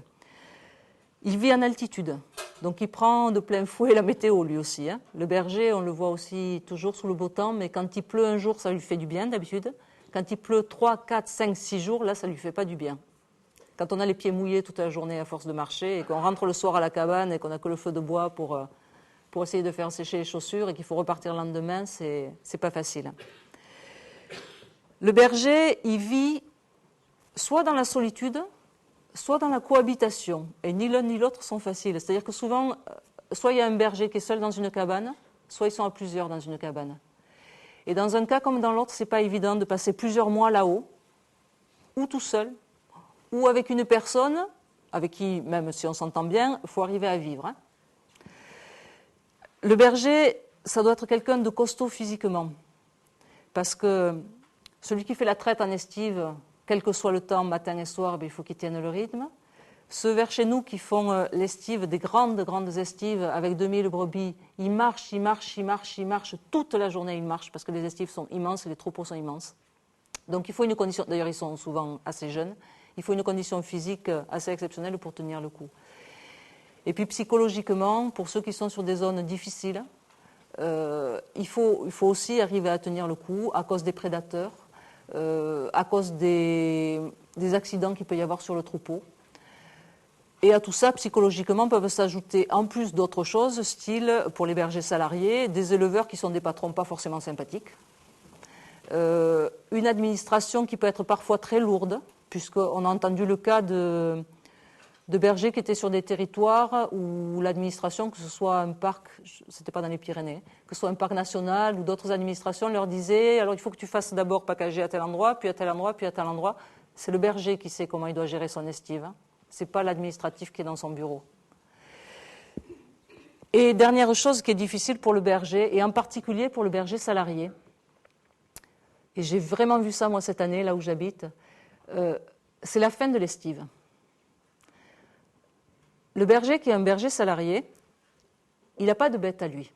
Il vit en altitude, donc il prend de plein fouet la météo lui aussi, hein. Le berger, on le voit aussi toujours sous le beau temps, mais quand il pleut un jour, ça lui fait du bien d'habitude. Quand il pleut 3, 4, 5, 6 jours, là, ça ne lui fait pas du bien. Quand on a les pieds mouillés toute la journée à force de marcher et qu'on rentre le soir à la cabane et qu'on n'a que le feu de bois pour essayer de faire sécher les chaussures et qu'il faut repartir le lendemain, c'est pas facile. Le berger, il vit soit dans la solitude, soit dans la cohabitation. Et ni l'un ni l'autre sont faciles. C'est-à-dire que souvent, soit il y a un berger qui est seul dans une cabane, soit ils sont à plusieurs dans une cabane. Et dans un cas comme dans l'autre, ce n'est pas évident de passer plusieurs mois là-haut, ou tout seul, ou avec une personne avec qui, même si on s'entend bien, il faut arriver à vivre, hein. Le berger, ça doit être quelqu'un de costaud physiquement. Parce que celui qui fait la traite en estive, quel que soit le temps, matin et soir, il faut qu'il tienne le rythme. Ceux vers chez nous qui font l'estive, des grandes estives avec 2000 brebis, ils marchent toute la journée, ils marchent parce que les estives sont immenses et les troupeaux sont immenses. Donc il faut une condition, d'ailleurs ils sont souvent assez jeunes, il faut une condition physique assez exceptionnelle pour tenir le coup. Et puis psychologiquement, pour ceux qui sont sur des zones difficiles, il faut aussi arriver à tenir le coup à cause des prédateurs, à cause des accidents qu'il peut y avoir sur le troupeau. Et à tout ça, psychologiquement, peuvent s'ajouter en plus d'autres choses, style, pour les bergers salariés, des éleveurs qui sont des patrons pas forcément sympathiques, une administration qui peut être parfois très lourde, puisqu'on a entendu le cas de bergers qui étaient sur des territoires où l'administration, que ce soit un parc, c'était pas dans les Pyrénées, que ce soit un parc national ou d'autres administrations leur disaient alors il faut que tu fasses d'abord packager à tel endroit, puis à tel endroit, puis à tel endroit. C'est le berger qui sait comment il doit gérer son estive, hein. C'est pas l'administratif qui est dans son bureau. Et dernière chose qui est difficile pour le berger, et en particulier pour le berger salarié, et j'ai vraiment vu ça moi cette année, là où j'habite, c'est la fin de l'estive. Le berger qui est un berger salarié, il n'a pas de bête à lui.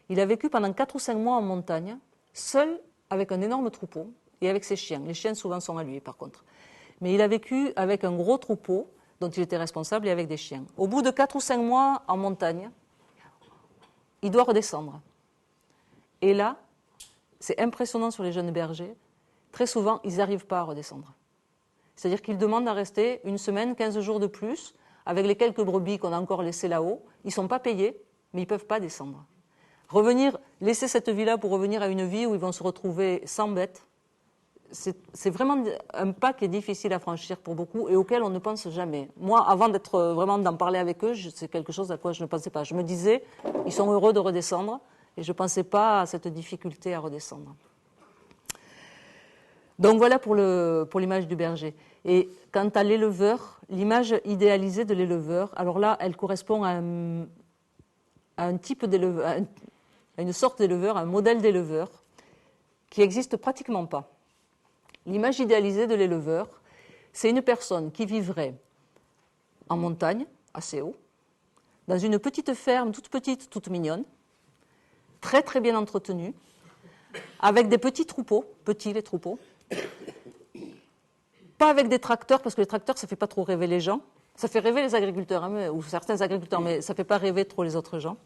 Il a vécu pendant 4 ou 5 mois en montagne, seul avec un énorme troupeau et avec ses chiens. Les chiens souvent sont à lui par contre. Mais il a vécu avec un gros troupeau dont il était responsable et avec des chiens. Au bout de 4 ou 5 mois en montagne, il doit redescendre. Et là, c'est impressionnant sur les jeunes bergers, très souvent, ils n'arrivent pas à redescendre. C'est-à-dire qu'ils demandent à rester 1 semaine, 15 jours de plus, avec les quelques brebis qu'on a encore laissées là-haut. Ils ne sont pas payés, mais ils ne peuvent pas descendre. Laisser cette vie-là pour revenir à une vie où ils vont se retrouver sans bêtes, c'est vraiment un pas qui est difficile à franchir pour beaucoup et auquel on ne pense jamais. Moi, avant d'en parler avec eux, c'est quelque chose à quoi je ne pensais pas. Je me disais, ils sont heureux de redescendre et je ne pensais pas à cette difficulté à redescendre. Donc voilà pour l'image du berger. Et quant à l'éleveur, l'image idéalisée de l'éleveur, alors là, elle correspond à un type d'éleveur, à une sorte d'éleveur, un modèle d'éleveur qui n'existe pratiquement pas. L'image idéalisée de l'éleveur, c'est une personne qui vivrait en montagne, assez haut, dans une petite ferme, toute petite, toute mignonne, très très bien entretenue, avec des petits troupeaux, petits les troupeaux, pas avec des tracteurs, parce que les tracteurs, ça ne fait pas trop rêver les gens. Ça fait rêver les agriculteurs, hein, ou certains agriculteurs, mais ça ne fait pas rêver trop les autres gens.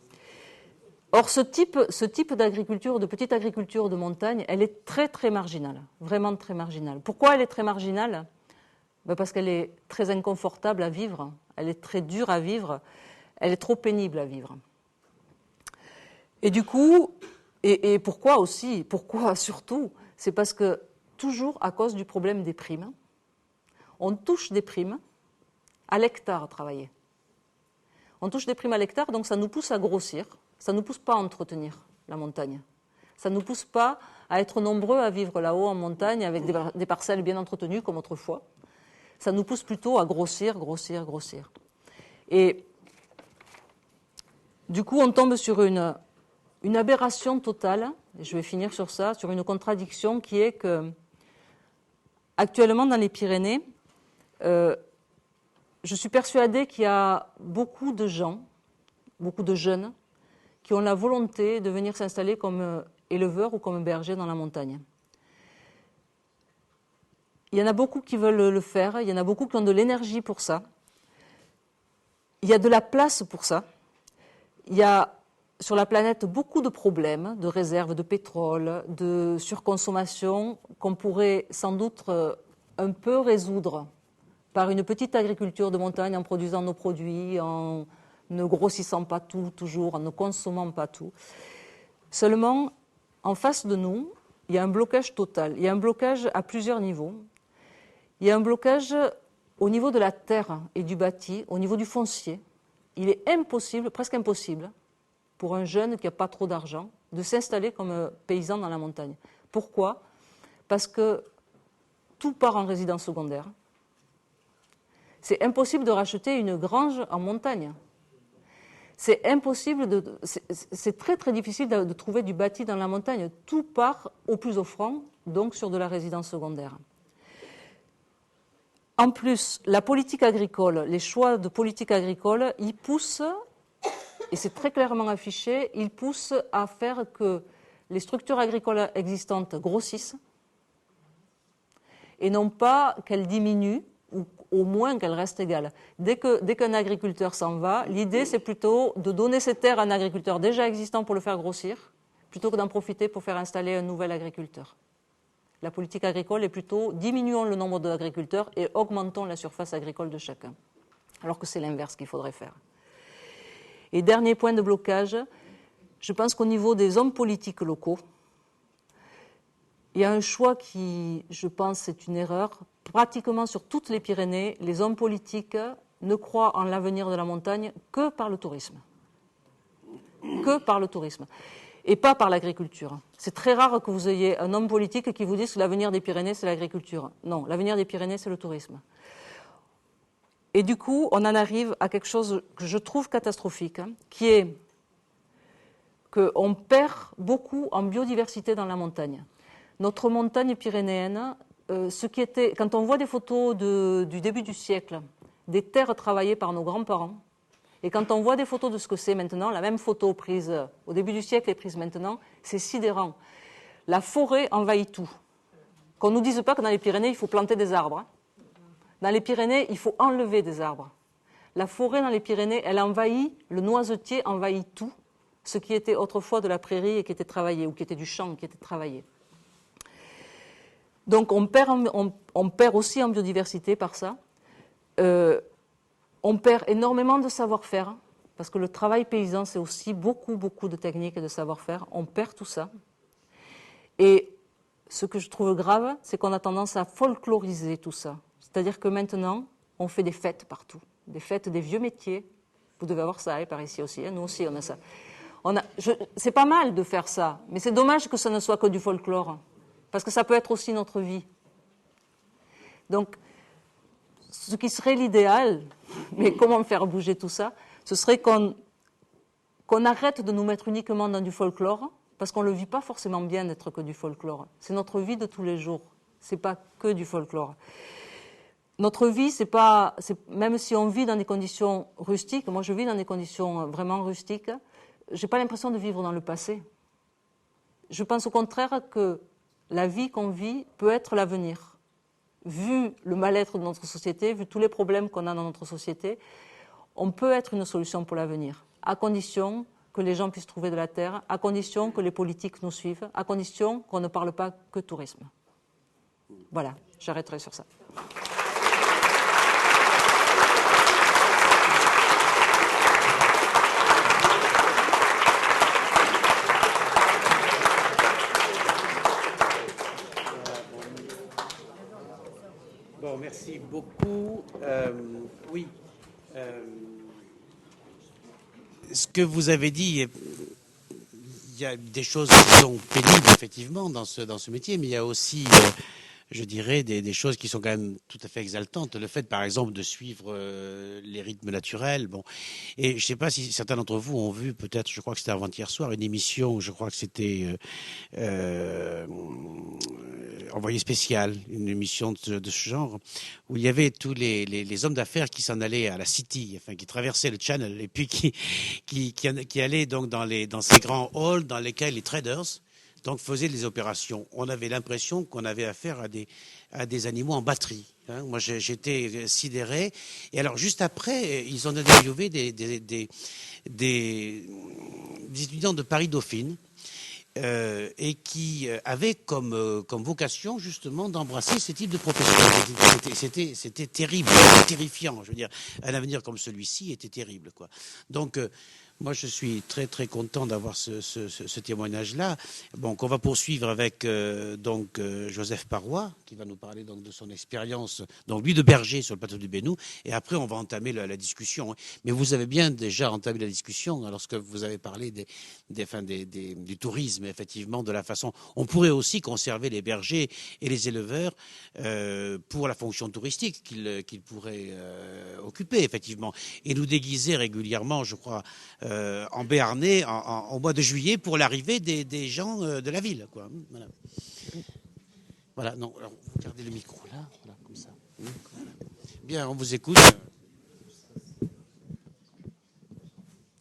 Or, ce type d'agriculture, de petite agriculture de montagne, elle est très, très marginale, vraiment très marginale. Pourquoi elle est très marginale ? Parce qu'elle est très inconfortable à vivre, elle est très dure à vivre, elle est trop pénible à vivre. Et du coup, et pourquoi aussi, pourquoi surtout ? C'est parce que, toujours à cause du problème des primes, on touche des primes à l'hectare à travailler. On touche des primes à l'hectare, donc ça nous pousse à grossir. Ça ne nous pousse pas à entretenir la montagne. Ça ne nous pousse pas à être nombreux à vivre là-haut en montagne avec des parcelles bien entretenues comme autrefois. Ça nous pousse plutôt à grossir. Et du coup, on tombe sur une aberration totale, et je vais finir sur ça, sur une contradiction qui est que, actuellement dans les Pyrénées, je suis persuadée qu'il y a beaucoup de gens, beaucoup de jeunes, qui ont la volonté de venir s'installer comme éleveurs ou comme bergers dans la montagne. Il y en a beaucoup qui veulent le faire, il y en a beaucoup qui ont de l'énergie pour ça. Il y a de la place pour ça. Il y a sur la planète beaucoup de problèmes, de réserves de pétrole, de surconsommation qu'on pourrait sans doute un peu résoudre par une petite agriculture de montagne en produisant nos produits, en ne grossissant pas tout toujours, en ne consommant pas tout. Seulement, en face de nous, il y a un blocage total. Il y a un blocage à plusieurs niveaux. Il y a un blocage au niveau de la terre et du bâti, au niveau du foncier. Il est impossible, presque impossible, pour un jeune qui n'a pas trop d'argent, de s'installer comme paysan dans la montagne. Pourquoi ? Parce que tout part en résidence secondaire. C'est impossible de racheter une grange en montagne. C'est impossible, c'est très très difficile de trouver du bâti dans la montagne. Tout part au plus offrant, donc sur de la résidence secondaire. En plus, la politique agricole, les choix de politique agricole, ils poussent, et c'est très clairement affiché, ils poussent à faire que les structures agricoles existantes grossissent et non pas qu'elles diminuent ou au moins qu'elles restent égales. Dès qu'un agriculteur s'en va, l'idée c'est plutôt de donner ces terres à un agriculteur déjà existant pour le faire grossir, plutôt que d'en profiter pour faire installer un nouvel agriculteur. La politique agricole est plutôt diminuons le nombre d'agriculteurs et augmentons la surface agricole de chacun, alors que c'est l'inverse qu'il faudrait faire. Et dernier point de blocage, je pense qu'au niveau des hommes politiques locaux, il y a un choix qui, je pense, est une erreur. Pratiquement sur toutes les Pyrénées, les hommes politiques ne croient en l'avenir de la montagne que par le tourisme. Que par le tourisme. Et pas par l'agriculture. C'est très rare que vous ayez un homme politique qui vous dise que l'avenir des Pyrénées, c'est l'agriculture. Non, l'avenir des Pyrénées, c'est le tourisme. Et du coup, on en arrive à quelque chose que je trouve catastrophique, qui est qu'on perd beaucoup en biodiversité dans la montagne. Notre montagne pyrénéenne, quand on voit des photos du début du siècle, des terres travaillées par nos grands-parents, et quand on voit des photos de ce que c'est maintenant, la même photo prise au début du siècle et prise maintenant, c'est sidérant. La forêt envahit tout. Qu'on ne nous dise pas que dans les Pyrénées, il faut planter des arbres. Dans les Pyrénées, il faut enlever des arbres. La forêt dans les Pyrénées, elle envahit, le noisetier envahit tout, ce qui était autrefois de la prairie et qui était travaillé, ou qui était du champ, qui était travaillé. Donc on perd aussi en biodiversité par ça. On perd énormément de savoir-faire, parce que le travail paysan, c'est aussi beaucoup, beaucoup de techniques et de savoir-faire. On perd tout ça. Et ce que je trouve grave, c'est qu'on a tendance à folkloriser tout ça. C'est-à-dire que maintenant, on fait des fêtes partout. Des fêtes des vieux métiers. Vous devez avoir ça, par ici aussi. Nous aussi, on a ça. C'est pas mal de faire ça, mais c'est dommage que ça ne soit que du folklore, parce que ça peut être aussi notre vie. Donc, ce qui serait l'idéal, mais comment faire bouger tout ça, ce serait qu'on arrête de nous mettre uniquement dans du folklore, parce qu'on ne le vit pas forcément bien d'être que du folklore. C'est notre vie de tous les jours, c'est pas que du folklore. Notre vie, même si on vit dans des conditions rustiques, moi je vis dans des conditions vraiment rustiques, je n'ai pas l'impression de vivre dans le passé. Je pense au contraire que la vie qu'on vit peut être l'avenir. Vu le mal-être de notre société, vu tous les problèmes qu'on a dans notre société, on peut être une solution pour l'avenir, à condition que les gens puissent trouver de la terre, à condition que les politiques nous suivent, à condition qu'on ne parle pas que tourisme. Voilà, j'arrêterai sur ça. Bon, merci beaucoup. Oui. Ce que vous avez dit, il y a des choses qui sont pénibles, effectivement, dans ce métier, mais il y a aussi, je dirais, des choses qui sont quand même tout à fait exaltantes. Le fait, par exemple, de suivre les rythmes naturels. Bon. Et je ne sais pas si certains d'entre vous ont vu, peut-être, je crois que c'était avant-hier soir, une émission, je crois que c'était Envoyé spécial, une émission de ce genre, où il y avait tous les hommes d'affaires qui s'en allaient à la City, enfin, qui traversaient le Channel, et puis qui allaient donc dans ces grands halls dans lesquels les traders donc faisaient les opérations. On avait l'impression qu'on avait affaire à des animaux en batterie. Hein. Moi, j'étais sidéré. Et alors, juste après, ils ont interviewé des étudiants de Paris-Dauphine, et qui avait comme vocation justement d'embrasser ce type de profession. C'était terrible, terrifiant. Je veux dire, un avenir comme celui-ci était terrible, quoi. Donc, moi, je suis très très content d'avoir ce témoignage-là. Bon, qu'on va poursuivre avec Joseph Parois, qui va nous parler donc de son expérience, donc lui de berger sur le plateau du Bénou, et après on va entamer la discussion. Mais vous avez bien déjà entamé la discussion lorsque vous avez parlé du tourisme, effectivement, de la façon. On pourrait aussi conserver les bergers et les éleveurs pour la fonction touristique qu'ils pourraient occuper, effectivement, et nous déguiser régulièrement, je crois, en Béarnais au mois de juillet pour l'arrivée des gens de la ville, quoi. Voilà. Voilà, non, alors vous gardez le micro là, voilà, comme ça. Bien, on vous écoute.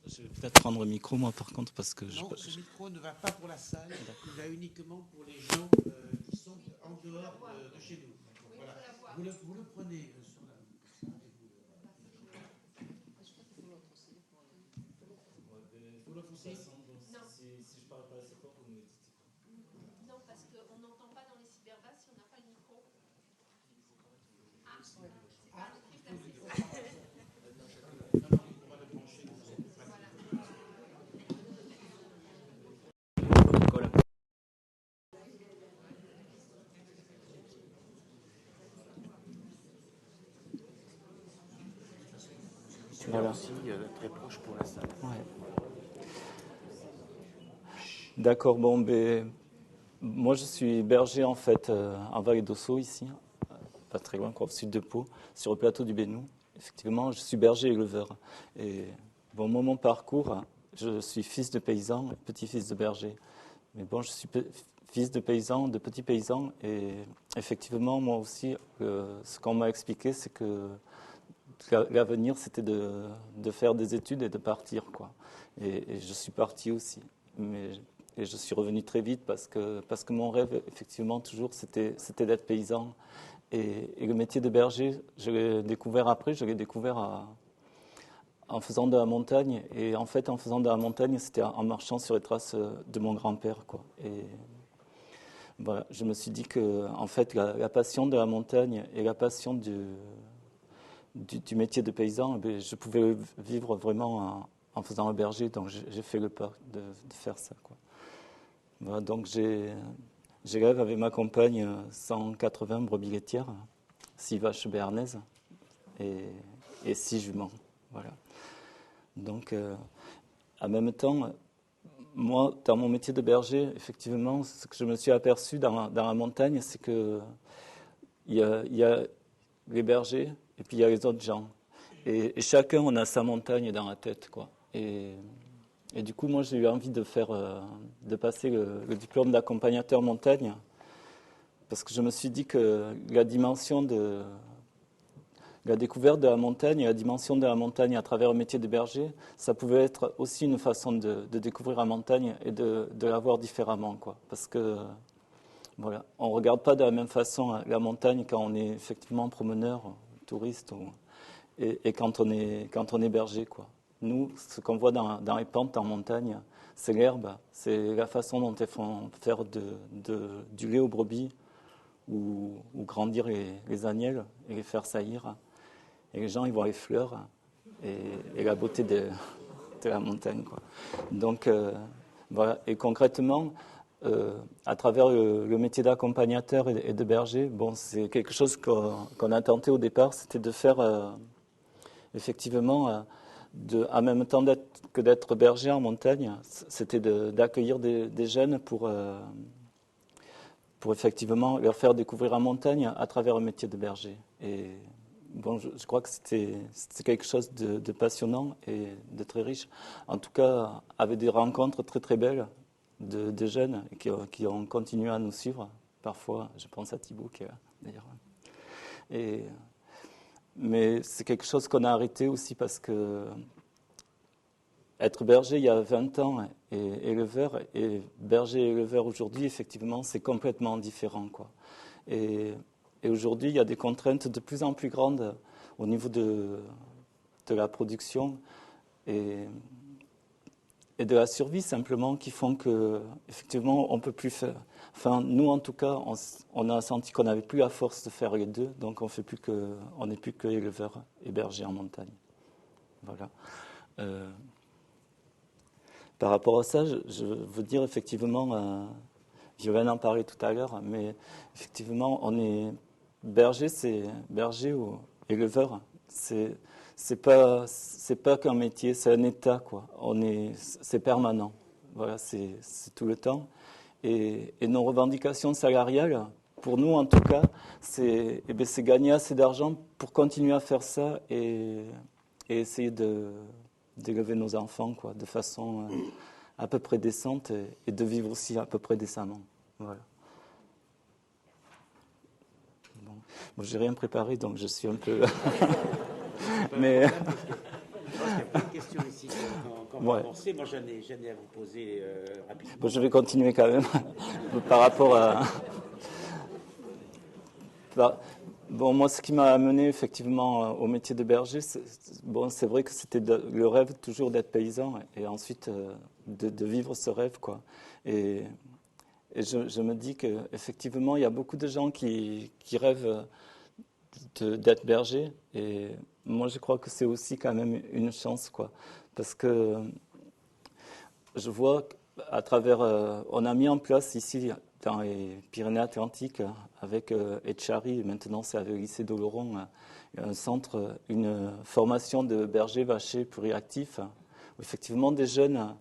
Je vais peut-être prendre le micro, moi, par contre, parce que... Non, ce micro ne va pas pour la salle, il va uniquement pour les gens qui sont en dehors de chez nous. Voilà. Vous le prenez sur la... Vous le poussez ? Non. Si je parle pas assez fort, vous me dites. Non, parce qu'on n'entend pas dans les cyberbasses si on n'a pas le micro. Ah, c'est pas le truc d'assez. Voilà. Aussi très proche pour la salle. Ouais. D'accord, bon, moi je suis berger en fait en Vallée d'Ossau ici, pas très loin, quoi, au sud de Pau, sur le plateau du Bénou. Effectivement, je suis berger éleveur. Et bon, moi, mon parcours, je suis fils de paysan, petit-fils de berger. Mais bon, je suis fils de paysans, de petits paysans. Et effectivement, moi aussi, ce qu'on m'a expliqué, c'est que l'avenir, c'était de faire des études et de partir, quoi. Et je suis parti aussi. Et je suis revenu très vite parce que mon rêve, effectivement, toujours, c'était d'être paysan. Et le métier de berger, je l'ai découvert après, je l'ai découvert en faisant de la montagne. Et en fait, en faisant de la montagne, c'était en marchant sur les traces de mon grand-père, quoi. Et voilà, je me suis dit que, en fait, la passion de la montagne et la passion du métier de paysan, je pouvais vivre vraiment en faisant un berger, donc j'ai fait le pas de faire ça, quoi. Voilà, donc j'élève avec ma compagne 180 brebis laitières, 6 vaches béarnaises et 6 juments. Voilà. Donc, en même temps, moi, dans mon métier de berger, effectivement, ce que je me suis aperçu dans la montagne, c'est qu'il y a les bergers et puis il y a les autres gens. Et chacun, on a sa montagne dans la tête, quoi. Et du coup, moi, j'ai eu envie de passer le diplôme d'accompagnateur montagne, parce que je me suis dit que la dimension de la découverte de la montagne et la dimension de la montagne à travers le métier de berger, ça pouvait être aussi une façon de découvrir la montagne et de la voir différemment, quoi. Parce que voilà, on ne regarde pas de la même façon la montagne quand on est effectivement promeneur, touriste, et quand on est berger, quoi. Nous, ce qu'on voit dans les pentes en montagne, c'est l'herbe, c'est la façon dont elles font faire du lait aux brebis ou grandir les agnelles et les faire saillir. Et les gens, ils voient les fleurs et la beauté de la montagne, quoi. Donc, voilà. Et concrètement, à travers le métier d'accompagnateur et de berger, bon, c'est quelque chose qu'on a tenté au départ, c'était de faire effectivement, en même temps que d'être berger en montagne, c'était d'accueillir des jeunes pour effectivement leur faire découvrir la montagne à travers le métier de berger. Et bon, je crois que c'était quelque chose de passionnant et de très riche. En tout cas, avec des rencontres très très belles de jeunes qui ont continué à nous suivre. Parfois, je pense à Thibaut qui est là, d'ailleurs. Mais c'est quelque chose qu'on a arrêté aussi parce que être berger il y a 20 ans et éleveur, et berger et éleveur aujourd'hui, effectivement, c'est complètement différent, quoi. Et aujourd'hui, il y a des contraintes de plus en plus grandes au niveau de la production et de la survie, simplement, qui font que, effectivement, on ne peut plus faire. Enfin, nous, en tout cas, on a senti qu'on n'avait plus la force de faire les deux, donc on n'est plus que éleveur et berger en montagne. Voilà. Par rapport à ça, je veux dire, effectivement, Violaine en parlait tout à l'heure, mais effectivement, on est berger, c'est berger ou éleveur, c'est pas qu'un métier, c'est un état, quoi. C'est permanent. Voilà, c'est tout le temps. Et nos revendications salariales, pour nous en tout cas, c'est gagner assez d'argent pour continuer à faire ça et essayer d'élever nos enfants, quoi, de façon à peu près décente et de vivre aussi à peu près décemment. Voilà. Bon, j'ai rien préparé, donc je suis un peu. Mais. Je pense qu'il y a plein de questions ici qu'on va avancer. Moi, j'en ai à vous poser rapidement. Bon, je vais continuer quand même par rapport à. Bon, moi, ce qui m'a amené effectivement au métier de berger, c'est vrai que c'était le rêve toujours d'être paysan et ensuite de vivre ce rêve, quoi. Et je me dis qu'effectivement, il y a beaucoup de gens qui rêvent d'être berger. Et moi, je crois que c'est aussi quand même une chance, quoi. Parce que je vois à travers... on a mis en place ici, dans les Pyrénées-Atlantiques, avec Etchari, et maintenant c'est avec le lycée d'Oloron, un centre, une formation de berger vacher pluriactif, où effectivement des jeunes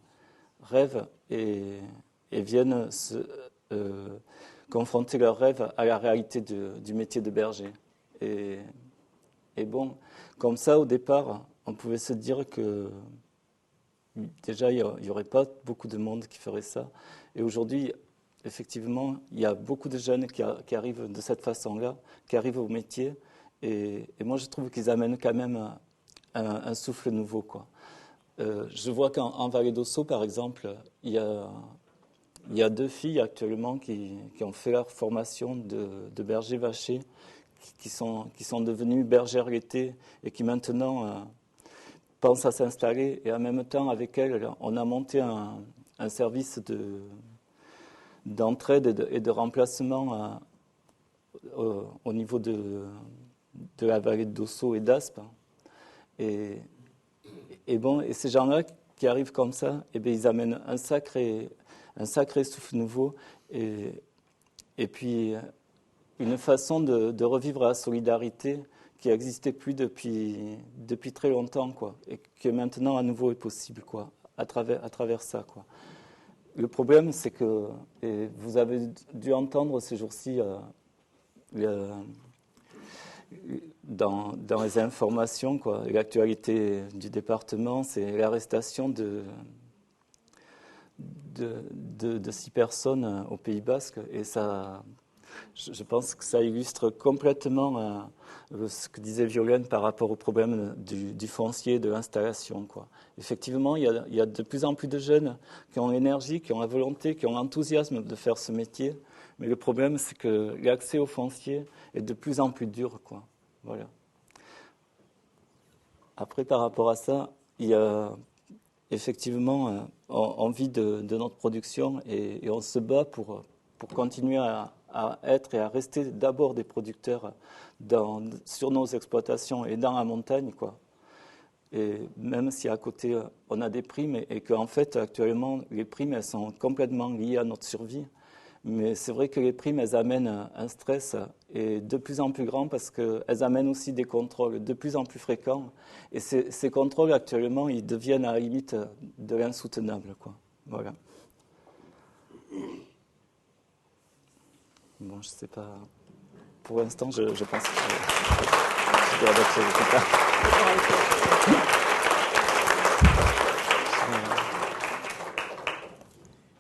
rêvent et viennent confronter leurs rêves à la réalité du métier de berger. Et bon, comme ça, au départ, on pouvait se dire que déjà, il n'y aurait pas beaucoup de monde qui ferait ça. Et aujourd'hui, effectivement, il y a beaucoup de jeunes qui arrivent de cette façon-là, qui arrivent au métier. Et moi, je trouve qu'ils amènent quand même un souffle nouveau, quoi. Je vois qu'en Vallée d'Ossau, par exemple, il y a 2 filles actuellement qui ont fait leur formation de berger vacher, qui sont devenues bergères l'été et qui maintenant pensent à s'installer. Et en même temps, avec elles, on a monté un service d'entraide et de remplacement au niveau de la vallée d'Ossau et d'Aspe. Et ces gens-là qui arrivent comme ça, bien, ils amènent un sacré souffle nouveau et puis une façon de revivre la solidarité qui n'existait plus depuis très longtemps, quoi, et qui maintenant à nouveau est possible, quoi, à travers ça, quoi. Le problème, c'est que, et vous avez dû entendre ces jours-ci dans les informations, quoi, l'actualité du département, c'est l'arrestation de 6 personnes au Pays Basque, et ça, je pense que ça illustre complètement ce que disait Violaine par rapport au problème du foncier, de l'installation, quoi. Effectivement, il y a de plus en plus de jeunes qui ont l'énergie, qui ont la volonté, qui ont l'enthousiasme de faire ce métier, mais le problème, c'est que l'accès au foncier est de plus en plus dur, quoi. Voilà. Après, par rapport à ça, il y a effectivement envie de notre production et on se bat pour continuer à être et à rester d'abord des producteurs sur nos exploitations et dans la montagne, quoi. Et même si à côté on a des primes et qu'en fait actuellement les primes elles sont complètement liées à notre survie. Mais c'est vrai que les primes, elles amènent un stress et de plus en plus grand parce qu'elles amènent aussi des contrôles de plus en plus fréquents. Et ces contrôles, actuellement, ils deviennent à la limite de l'insoutenable, quoi. Voilà. Bon, je sais pas. Pour l'instant, je pense que je dois adapter le cas.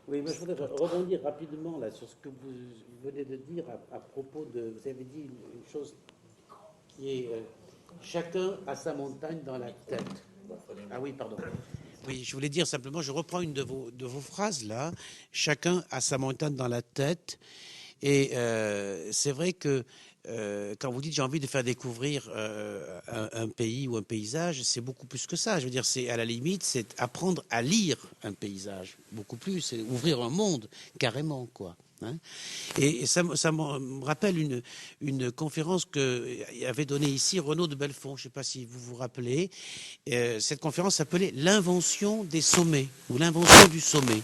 Oui, moi je voudrais rebondir rapidement là, sur ce que vous venez de dire à propos de... Vous avez dit une chose qui est chacun a sa montagne dans la tête. Ah oui, pardon. Oui, je voulais dire simplement, je reprends une de vos phrases là. Chacun a sa montagne dans la tête. Et c'est vrai que quand vous dites j'ai envie de faire découvrir un pays ou un paysage, c'est beaucoup plus que ça. Je veux dire, c'est à la limite, c'est apprendre à lire un paysage, beaucoup plus, c'est ouvrir un monde carrément, quoi. Hein. Et ça me rappelle une conférence qu'avait donnée ici Renaud de Belfond. Je ne sais pas si vous vous rappelez. Cette conférence s'appelait l'invention des sommets ou l'invention du sommet,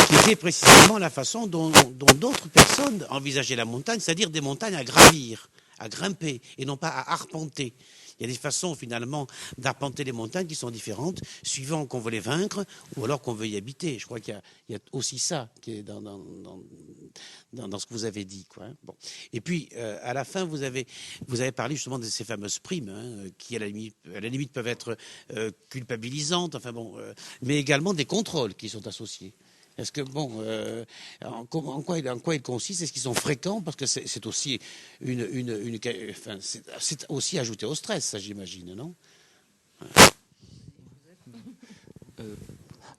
qui était précisément la façon dont d'autres personnes envisageaient la montagne, c'est-à-dire des montagnes à gravir, à grimper, et non pas à arpenter. Il y a des façons, finalement, d'arpenter les montagnes qui sont différentes, suivant qu'on veut les vaincre ou alors qu'on veut y habiter. Je crois qu'il y a aussi ça qui est dans ce que vous avez dit, quoi. Bon. Et puis, à la fin, vous avez parlé justement de ces fameuses primes, hein, qui, à la limite, peuvent être culpabilisantes, enfin bon, mais également des contrôles qui sont associés. Est-ce que, bon, en quoi ils consistent? Est-ce qu'ils sont fréquents? Parce que c'est aussi enfin, c'est aussi ajouté au stress, ça, j'imagine, non?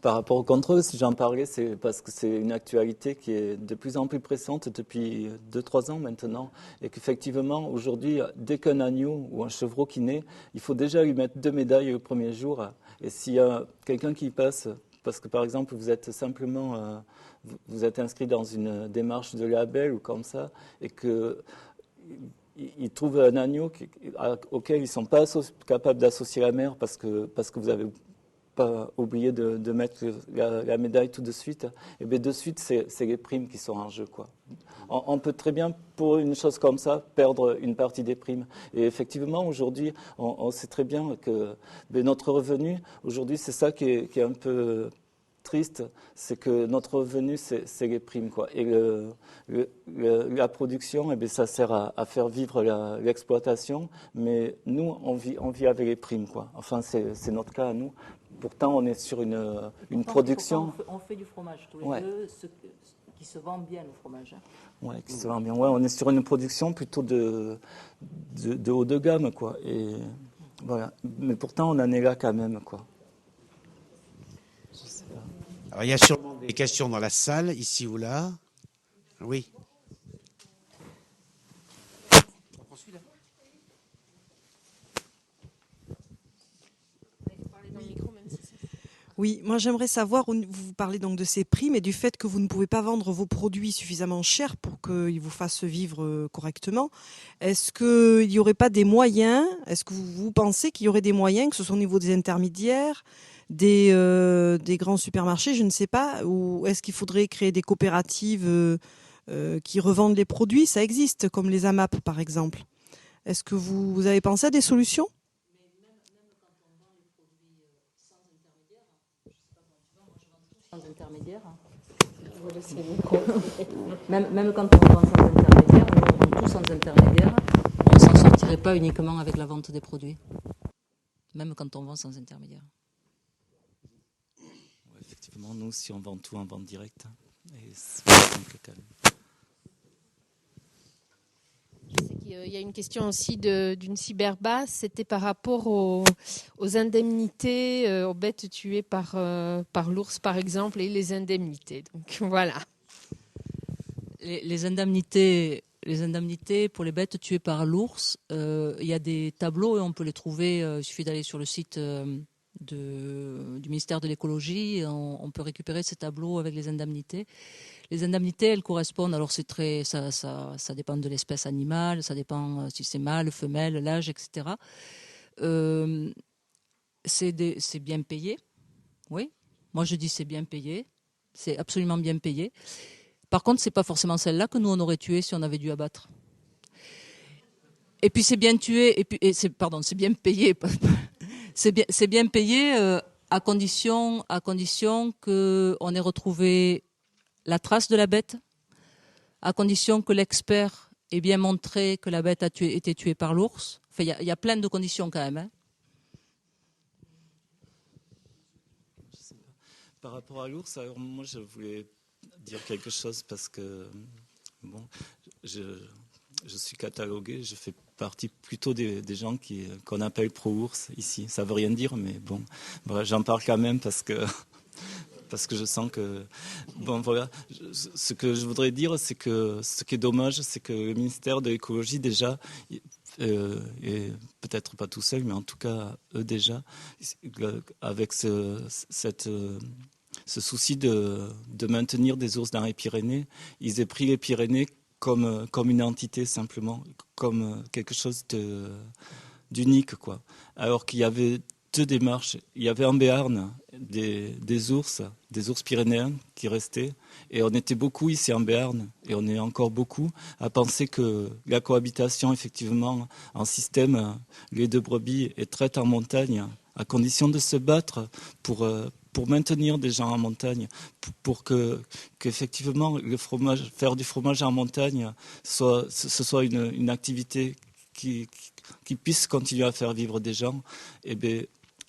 Par rapport au contrôle, si j'en parlais, c'est parce que c'est une actualité qui est de plus en plus pressante depuis 2-3 ans maintenant. Et qu'effectivement, aujourd'hui, dès qu'un agneau ou un chevreau qui naît, il faut déjà lui mettre 2 médailles le premier jour. Et s'il y a quelqu'un qui passe... Parce que, par exemple, vous êtes simplement vous êtes inscrit dans une démarche de label ou comme ça, et qu'ils trouvent un agneau auquel ils ne sont pas capables d'associer la mère parce que vous avez pas oublié de mettre la médaille tout de suite, et bien de suite, c'est les primes qui sont en jeu, quoi. On peut très bien, pour une chose comme ça, perdre une partie des primes. Et effectivement, aujourd'hui, on sait très bien que notre revenu, aujourd'hui, c'est ça qui est un peu triste, c'est que notre revenu, c'est les primes, quoi. Et la production, ça sert à faire vivre l'exploitation, mais nous, on vit avec les primes, quoi. Enfin, c'est notre cas à nous. Pourtant, on est sur une production. On fait du fromage tous les deux. qui se vend bien le fromage. Hein. Ouais, qui se vend bien. Ouais, on est sur une production plutôt de haut de gamme, quoi. Et voilà. Mais pourtant, on en est là quand même, quoi. Je sais pas. Alors, il y a sûrement des questions dans la salle, ici ou là. Oui. Oui, moi j'aimerais savoir, vous parlez donc de ces prix, mais du fait que vous ne pouvez pas vendre vos produits suffisamment chers pour qu'ils vous fassent vivre correctement, est-ce qu'il n'y aurait pas des moyens, est-ce que vous pensez qu'il y aurait des moyens, que ce soit au niveau des intermédiaires, des grands supermarchés, je ne sais pas, ou est-ce qu'il faudrait créer des coopératives qui revendent les produits? Ça existe, comme les AMAP par exemple. Est-ce que vous avez pensé à des solutions? Sans intermédiaire. Même quand on vend sans intermédiaire, on vend tout sans intermédiaire. On ne s'en sortirait pas uniquement avec la vente des produits. Même quand on vend sans intermédiaire. Ouais, effectivement, nous, si on vend tout en vente directe, et c'est pas simple quand même. Je sais qu'il y a une question aussi d'une cyberbase, c'était par rapport aux indemnités, aux bêtes tuées par l'ours par exemple, et les indemnités. Donc voilà. Les indemnités pour les bêtes tuées par l'ours, il y a des tableaux et on peut les trouver, il suffit d'aller sur le site du ministère de l'écologie, on peut récupérer ces tableaux avec les indemnités. Les indemnités, elles correspondent, alors ça dépend de l'espèce animale, ça dépend si c'est mâle, femelle, l'âge, etc. C'est bien payé, oui. Moi je dis c'est bien payé, c'est absolument bien payé. Par contre, c'est pas forcément celle-là que nous on aurait tué si on avait dû abattre. Et puis c'est bien tué, c'est bien payé. C'est bien payé à condition qu'on ait retrouvé la trace de la bête, à condition que l'expert ait bien montré que la bête été tuée par l'ours. Enfin, il y a plein de conditions quand même. Hein. Par rapport à l'ours, alors moi je voulais dire quelque chose parce que bon, je suis catalogué, je fais partie plutôt des gens qu'on appelle pro-ours ici. Ça veut rien dire, mais bon, voilà, j'en parle quand même parce que je sens que bon voilà, ce que je voudrais dire, c'est que ce qui est dommage, c'est que le ministère de l'écologie déjà et peut-être pas tout seul, mais en tout cas eux déjà avec ce souci de maintenir des ours dans les Pyrénées, ils aient pris les Pyrénées comme une entité simplement, comme quelque chose d'unique, quoi. Alors qu'il y avait deux démarches. Il y avait en Béarn des ours pyrénéens qui restaient, et on était beaucoup ici en Béarn, et on est encore beaucoup à penser que la cohabitation, effectivement, en système, les deux brebis et traite en montagne, à condition de se battre pour maintenir des gens en montagne, pour qu'effectivement le fromage, faire du fromage en montagne, ce soit une activité qui puisse continuer à faire vivre des gens, et bien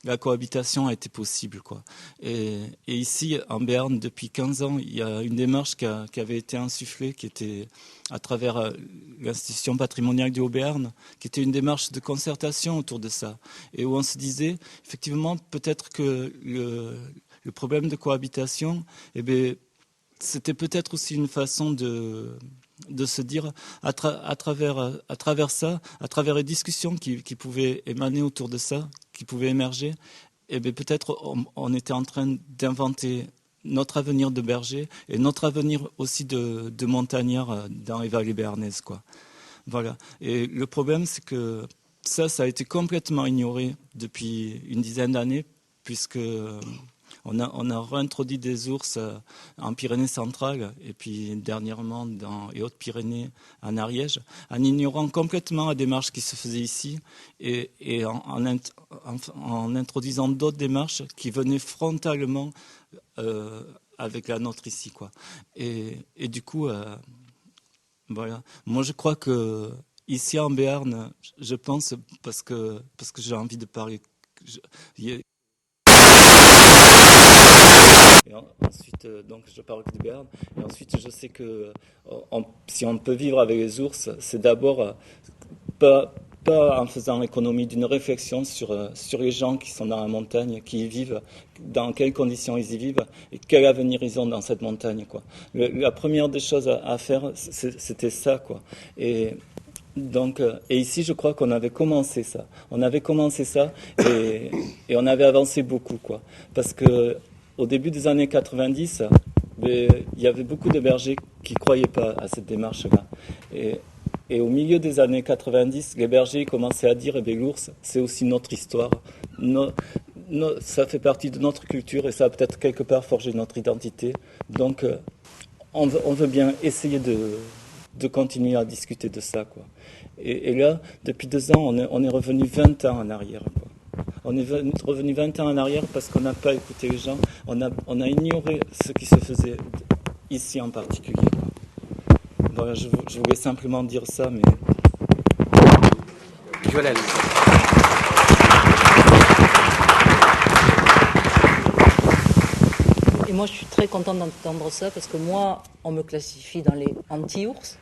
la cohabitation a été possible, quoi. Et ici, en Béarn, depuis 15 ans, il y a une démarche qui avait été insufflée, qui était à travers l'institution patrimoniale du Haut-Béarn, qui était une démarche de concertation autour de ça. Et où on se disait, effectivement, peut-être que le problème de cohabitation, eh bien, c'était peut-être aussi une façon de se dire à travers ça, à travers les discussions qui pouvaient émaner autour de ça, qui pouvaient émerger, et bien peut-être on était en train d'inventer notre avenir de berger et notre avenir aussi de montagnard dans les vallées béarnaises, quoi. Voilà. Et le problème, c'est que ça a été complètement ignoré depuis une dizaine d'années, puisque on a réintroduit des ours en Pyrénées centrales et puis dernièrement dans les Hautes-Pyrénées, en Ariège, en ignorant complètement la démarche qui se faisait ici et en introduisant d'autres démarches qui venaient frontalement avec la nôtre ici, quoi. Et du coup, voilà. Moi, je crois que ici en Béarn, je pense, parce que j'ai envie de parler. Et ensuite, donc je parle de Berne. Et ensuite, je sais que si on peut vivre avec les ours, c'est d'abord pas en faisant l'économie d'une réflexion sur les gens qui sont dans la montagne, qui y vivent, dans quelles conditions ils y vivent et quel avenir ils ont dans cette montagne, quoi. La première des choses à faire, c'était ça, quoi. Et ici, je crois qu'on avait commencé ça. Et on avait avancé beaucoup, quoi. Parce que au début des années 90, il y avait beaucoup de bergers qui ne croyaient pas à cette démarche-là. Et au milieu des années 90, les bergers commençaient à dire, l'ours, c'est aussi notre histoire. Ça fait partie de notre culture et ça a peut-être quelque part forgé notre identité. Donc, on veut bien essayer de continuer à discuter de ça, quoi. Et là, depuis 2 ans, on est revenu 20 ans en arrière, quoi. On est revenu 20 ans en arrière parce qu'on n'a pas écouté les gens. On a ignoré ce qui se faisait ici en particulier, quoi. Voilà, je voulais simplement dire ça, mais... Joël. Et moi, je suis très contente d'entendre ça parce que moi, on me classifie dans les anti-ours,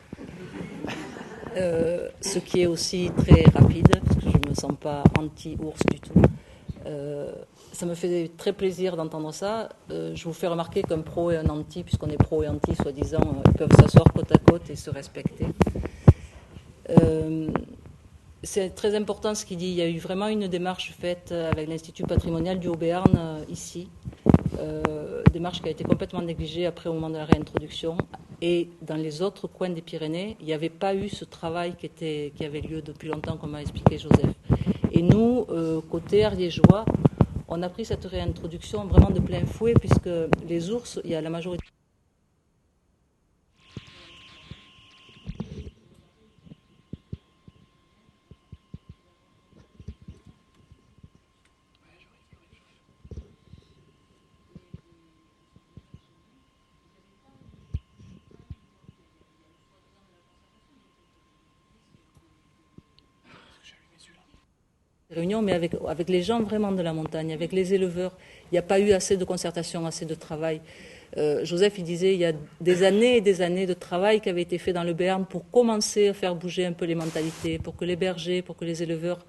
ce qui est aussi très rapide parce que je ne me sens pas anti-ours du tout. Ça me fait très plaisir d'entendre ça. Je vous fais remarquer qu'un pro et un anti, puisqu'on est pro et anti, soi-disant, ils peuvent s'asseoir côte à côte et se respecter. C'est très important ce qu'il dit. Il y a eu vraiment une démarche faite avec l'Institut patrimonial du Haut-Béarn ici. Démarche qui a été complètement négligée après au moment de la réintroduction. Et dans les autres coins des Pyrénées, il n'y avait pas eu ce travail qui avait lieu depuis longtemps, comme a expliqué Joseph. Et nous, côté ariégeois, on a pris cette réintroduction vraiment de plein fouet, puisque les ours, il y a la majorité. Réunion, mais avec les gens vraiment de la montagne, avec les éleveurs. Il n'y a pas eu assez de concertation, assez de travail. Joseph, il disait, il y a des années et des années de travail qui avaient été faits dans le Béarn pour commencer à faire bouger un peu les mentalités, pour que les bergers, pour que les éleveurs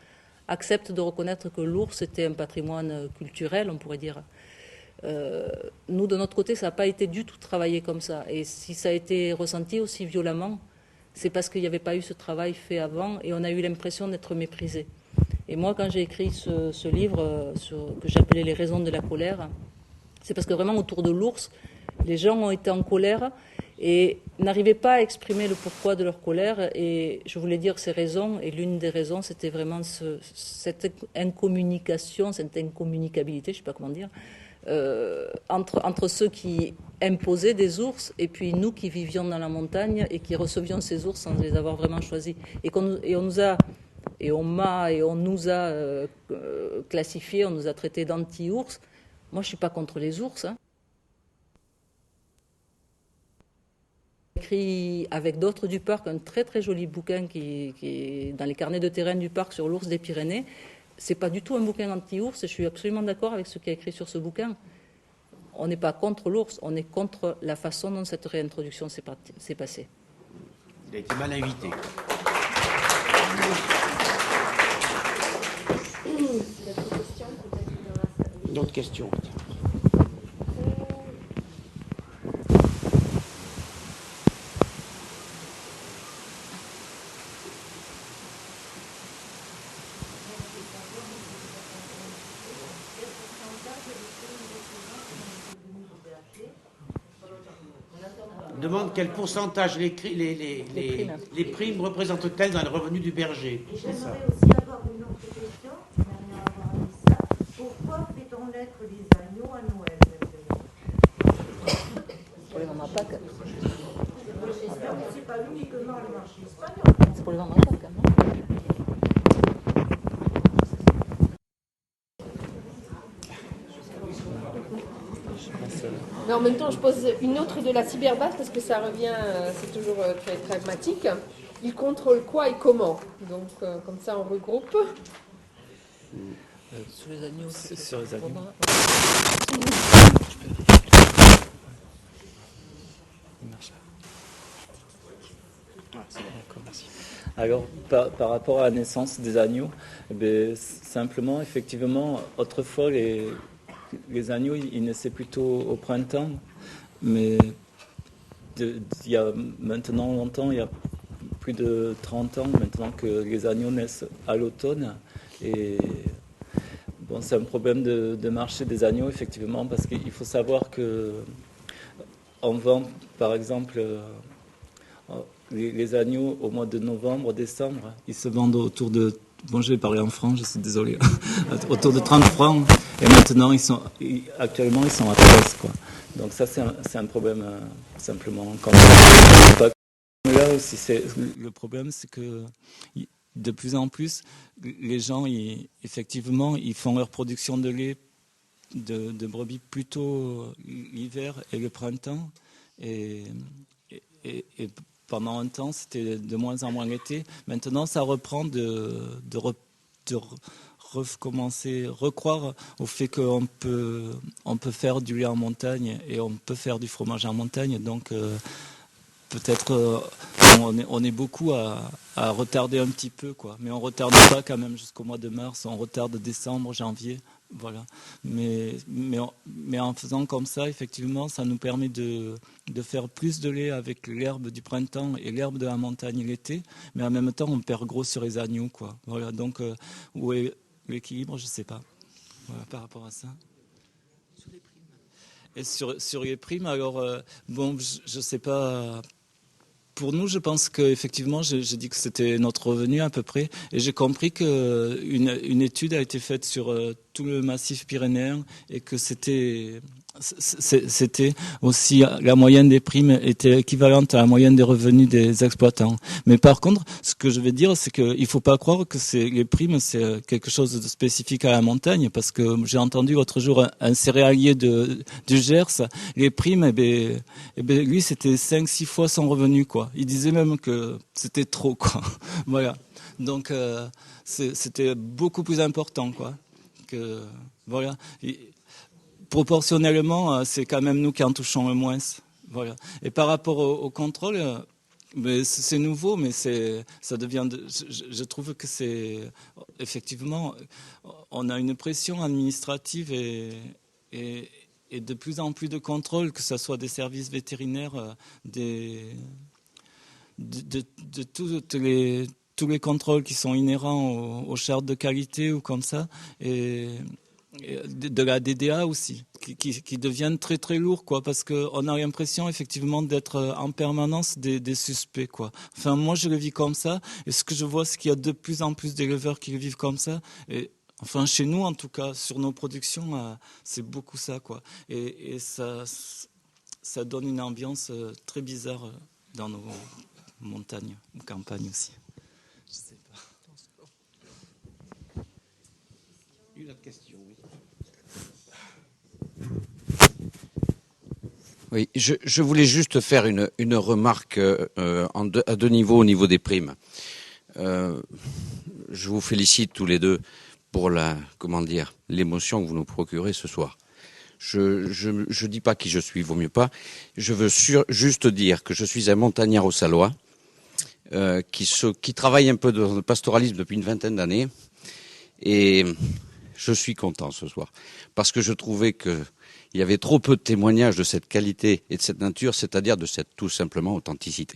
acceptent de reconnaître que l'ours était un patrimoine culturel, on pourrait dire. Nous, de notre côté, ça n'a pas été du tout travaillé comme ça. Et si ça a été ressenti aussi violemment, c'est parce qu'il n'y avait pas eu ce travail fait avant et on a eu l'impression d'être méprisé. Et moi, quand j'ai écrit ce livre que j'appelais « Les raisons de la colère », c'est parce que vraiment, autour de l'ours, les gens ont été en colère et n'arrivaient pas à exprimer le pourquoi de leur colère. Et je voulais dire ces raisons, et l'une des raisons, c'était vraiment cette incommunication, cette incommunicabilité, je ne sais pas comment dire, entre ceux qui imposaient des ours et puis nous qui vivions dans la montagne et qui recevions ces ours sans les avoir vraiment choisis. Et on nous a classifiés, on nous a traités d'anti-ours. Moi, je ne suis pas contre les ours. J'ai écrit avec d'autres du parc un très très joli bouquin qui est dans les carnets de terrain du parc sur l'ours des Pyrénées. Ce n'est pas du tout un bouquin anti-ours, je suis absolument d'accord avec ce qui est écrit sur ce bouquin. On n'est pas contre l'ours, on est contre la façon dont cette réintroduction s'est passée. Il a été mal invité. D'autres questions? On demande quel pourcentage les primes représentent-elles dans le revenu du berger? Et j'aimerais aussi avoir une autre question, pourquoi fait-on naître des agneaux à Noël maintenant? Pour les vendre à Pâques. J'espère que ce n'est pas uniquement le marché espagnol. C'est pour les vendre à Pâques, non? Mais en même temps, je pose une autre de la cyberbase parce que ça revient, c'est toujours très pragmatique. Il contrôle quoi et comment? Donc, comme ça, on regroupe. Sur les agneaux. Sur les agneaux. D'accord, merci. Alors, par rapport à la naissance des agneaux, simplement, effectivement, autrefois, les agneaux, ils naissaient plutôt au printemps, mais il y a maintenant longtemps, il y a plus de 30 ans maintenant que les agneaux naissent à l'automne. Et bon, c'est un problème de marché des agneaux, effectivement, parce qu'il faut savoir qu'on vend, par exemple, les agneaux au mois de novembre, décembre, ils se vendent autour de... Bon, je vais parler en francs, je suis désolé. Autour de 30 francs. Et maintenant, actuellement, ils sont à 13, quoi. Donc ça, c'est un problème, simplement. Là aussi, le problème, c'est que de plus en plus, les gens, effectivement, ils font leur production de lait de brebis plutôt l'hiver et le printemps. Et pendant un temps, c'était de moins en moins l'été. Maintenant, ça reprend recroire au fait qu'on peut faire du lait en montagne et on peut faire du fromage en montagne. Donc, peut-être on est beaucoup à retarder un petit peu, quoi. Mais on retarde pas quand même jusqu'au mois de mars. On retarde décembre, janvier. Voilà. Mais en faisant comme ça, effectivement, ça nous permet de faire plus de lait avec l'herbe du printemps et l'herbe de la montagne l'été. Mais en même temps, on perd gros sur les agneaux, quoi. Voilà. Donc, où est l'équilibre? Je sais pas. Voilà, par rapport à ça. Et sur les primes, alors, bon, je sais pas. Pour nous, je pense qu'effectivement, j'ai dit que c'était notre revenu à peu près. Et j'ai compris qu'une étude a été faite sur tout le massif pyrénéen et que c'était aussi la moyenne des primes était équivalente à la moyenne des revenus des exploitants. Mais par contre, ce que je vais dire, c'est qu'il faut pas croire que les primes, c'est quelque chose de spécifique à la montagne, parce que j'ai entendu l'autre jour un céréalier du Gers, les primes, lui, c'était 5-6 fois son revenu, quoi. Il disait même que c'était trop, quoi. Voilà. Donc, c'était beaucoup plus important, quoi. Voilà. Proportionnellement, c'est quand même nous qui en touchons le moins. Voilà. Et par rapport au contrôle, c'est nouveau, mais ça devient. Je trouve que c'est effectivement, on a une pression administrative et de plus en plus de contrôles, que ce soit des services vétérinaires, de tous les contrôles qui sont inhérents aux chartes de qualité ou comme ça, et de la DDA aussi, qui deviennent très très lourds, quoi, parce qu'on a l'impression effectivement d'être en permanence des suspects, quoi. Enfin, moi je le vis comme ça, et ce que je vois, c'est qu'il y a de plus en plus d'éleveurs qui le vivent comme ça, et enfin chez nous en tout cas, sur nos productions, c'est beaucoup ça, quoi, et ça donne une ambiance très bizarre dans nos montagnes ou campagnes aussi. Je sais pas. Une autre question, oui. Oui, je voulais juste faire une remarque à deux niveaux, au niveau des primes. Je vous félicite tous les deux pour l'émotion que vous nous procurez ce soir. Je dis pas qui je suis, vaut mieux pas. Je veux juste dire que je suis un montagnard au Salois, qui travaille un peu dans le pastoralisme depuis une vingtaine d'années, et je suis content ce soir parce que je trouvais que il y avait trop peu de témoignages de cette qualité et de cette nature, c'est-à-dire de cette tout simplement authenticité.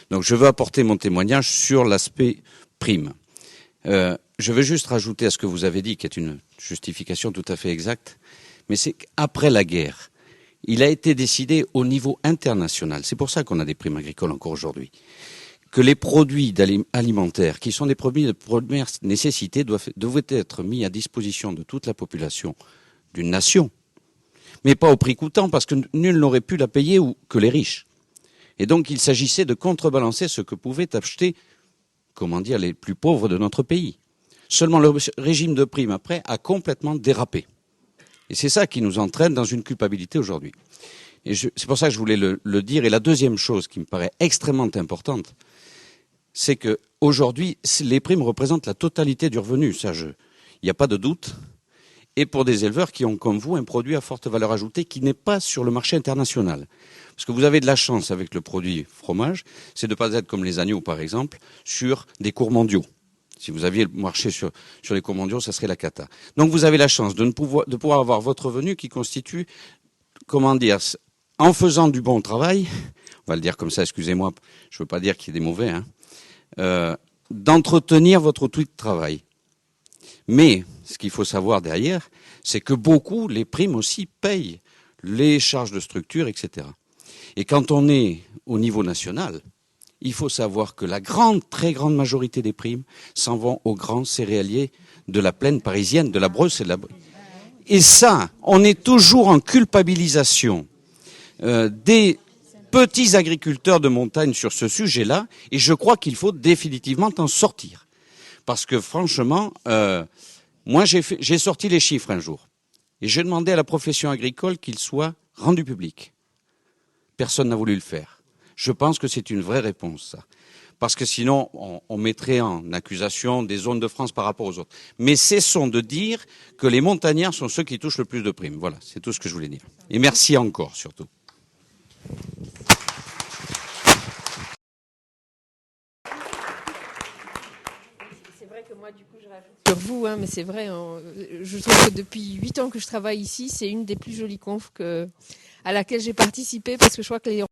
Donc je veux apporter mon témoignage sur l'aspect prime. Je veux juste rajouter à ce que vous avez dit, qui est une justification tout à fait exacte, mais c'est qu'après la guerre, il a été décidé au niveau international, c'est pour ça qu'on a des primes agricoles encore aujourd'hui, que les produits alimentaires, qui sont des produits de première nécessité, devaient être mis à disposition de toute la population d'une nation, mais pas au prix coûtant, parce que nul n'aurait pu la payer ou que les riches. Et donc il s'agissait de contrebalancer ce que pouvaient acheter, les plus pauvres de notre pays. Seulement le régime de prime après a complètement dérapé. Et c'est ça qui nous entraîne dans une culpabilité aujourd'hui. Et c'est pour ça que je voulais le dire. Et la deuxième chose qui me paraît extrêmement importante, c'est que aujourd'hui, les primes représentent la totalité du revenu. Ça, il n'y a pas de doute. et pour des éleveurs qui ont, comme vous, un produit à forte valeur ajoutée qui n'est pas sur le marché international. Parce que vous avez de la chance avec le produit fromage, c'est de ne pas être comme les agneaux, par exemple, sur des cours mondiaux. Si vous aviez le marché sur les cours mondiaux, ça serait la cata. Donc vous avez la chance de pouvoir avoir votre revenu qui constitue, comment dire, en faisant du bon travail, on va le dire comme ça, excusez-moi, je ne veux pas dire qu'il y ait des mauvais, d'entretenir votre outil de travail. Mais ce qu'il faut savoir derrière, c'est que beaucoup, les primes aussi, payent les charges de structure, etc. Et quand on est au niveau national, il faut savoir que la très grande majorité des primes s'en vont aux grands céréaliers de la plaine parisienne, de la Breuse et de la Breuse. Et ça, on est toujours en culpabilisation des petits agriculteurs de montagne sur ce sujet-là, et je crois qu'il faut définitivement en sortir. Parce que franchement, moi j'ai sorti les chiffres un jour, et j'ai demandé à la profession agricole qu'ils soient rendus publics. Personne n'a voulu le faire. Je pense que c'est une vraie réponse, ça. Parce que sinon, on mettrait en accusation des zones de France par rapport aux autres. Mais cessons de dire que les montagnards sont ceux qui touchent le plus de primes. Voilà, c'est tout ce que je voulais dire. Et merci encore, surtout. C'est vrai que moi, du coup, je rajoute sur vous, mais c'est vrai, je trouve que depuis 8 ans que je travaille ici, c'est une des plus jolies confs à laquelle j'ai participé, parce que je crois que les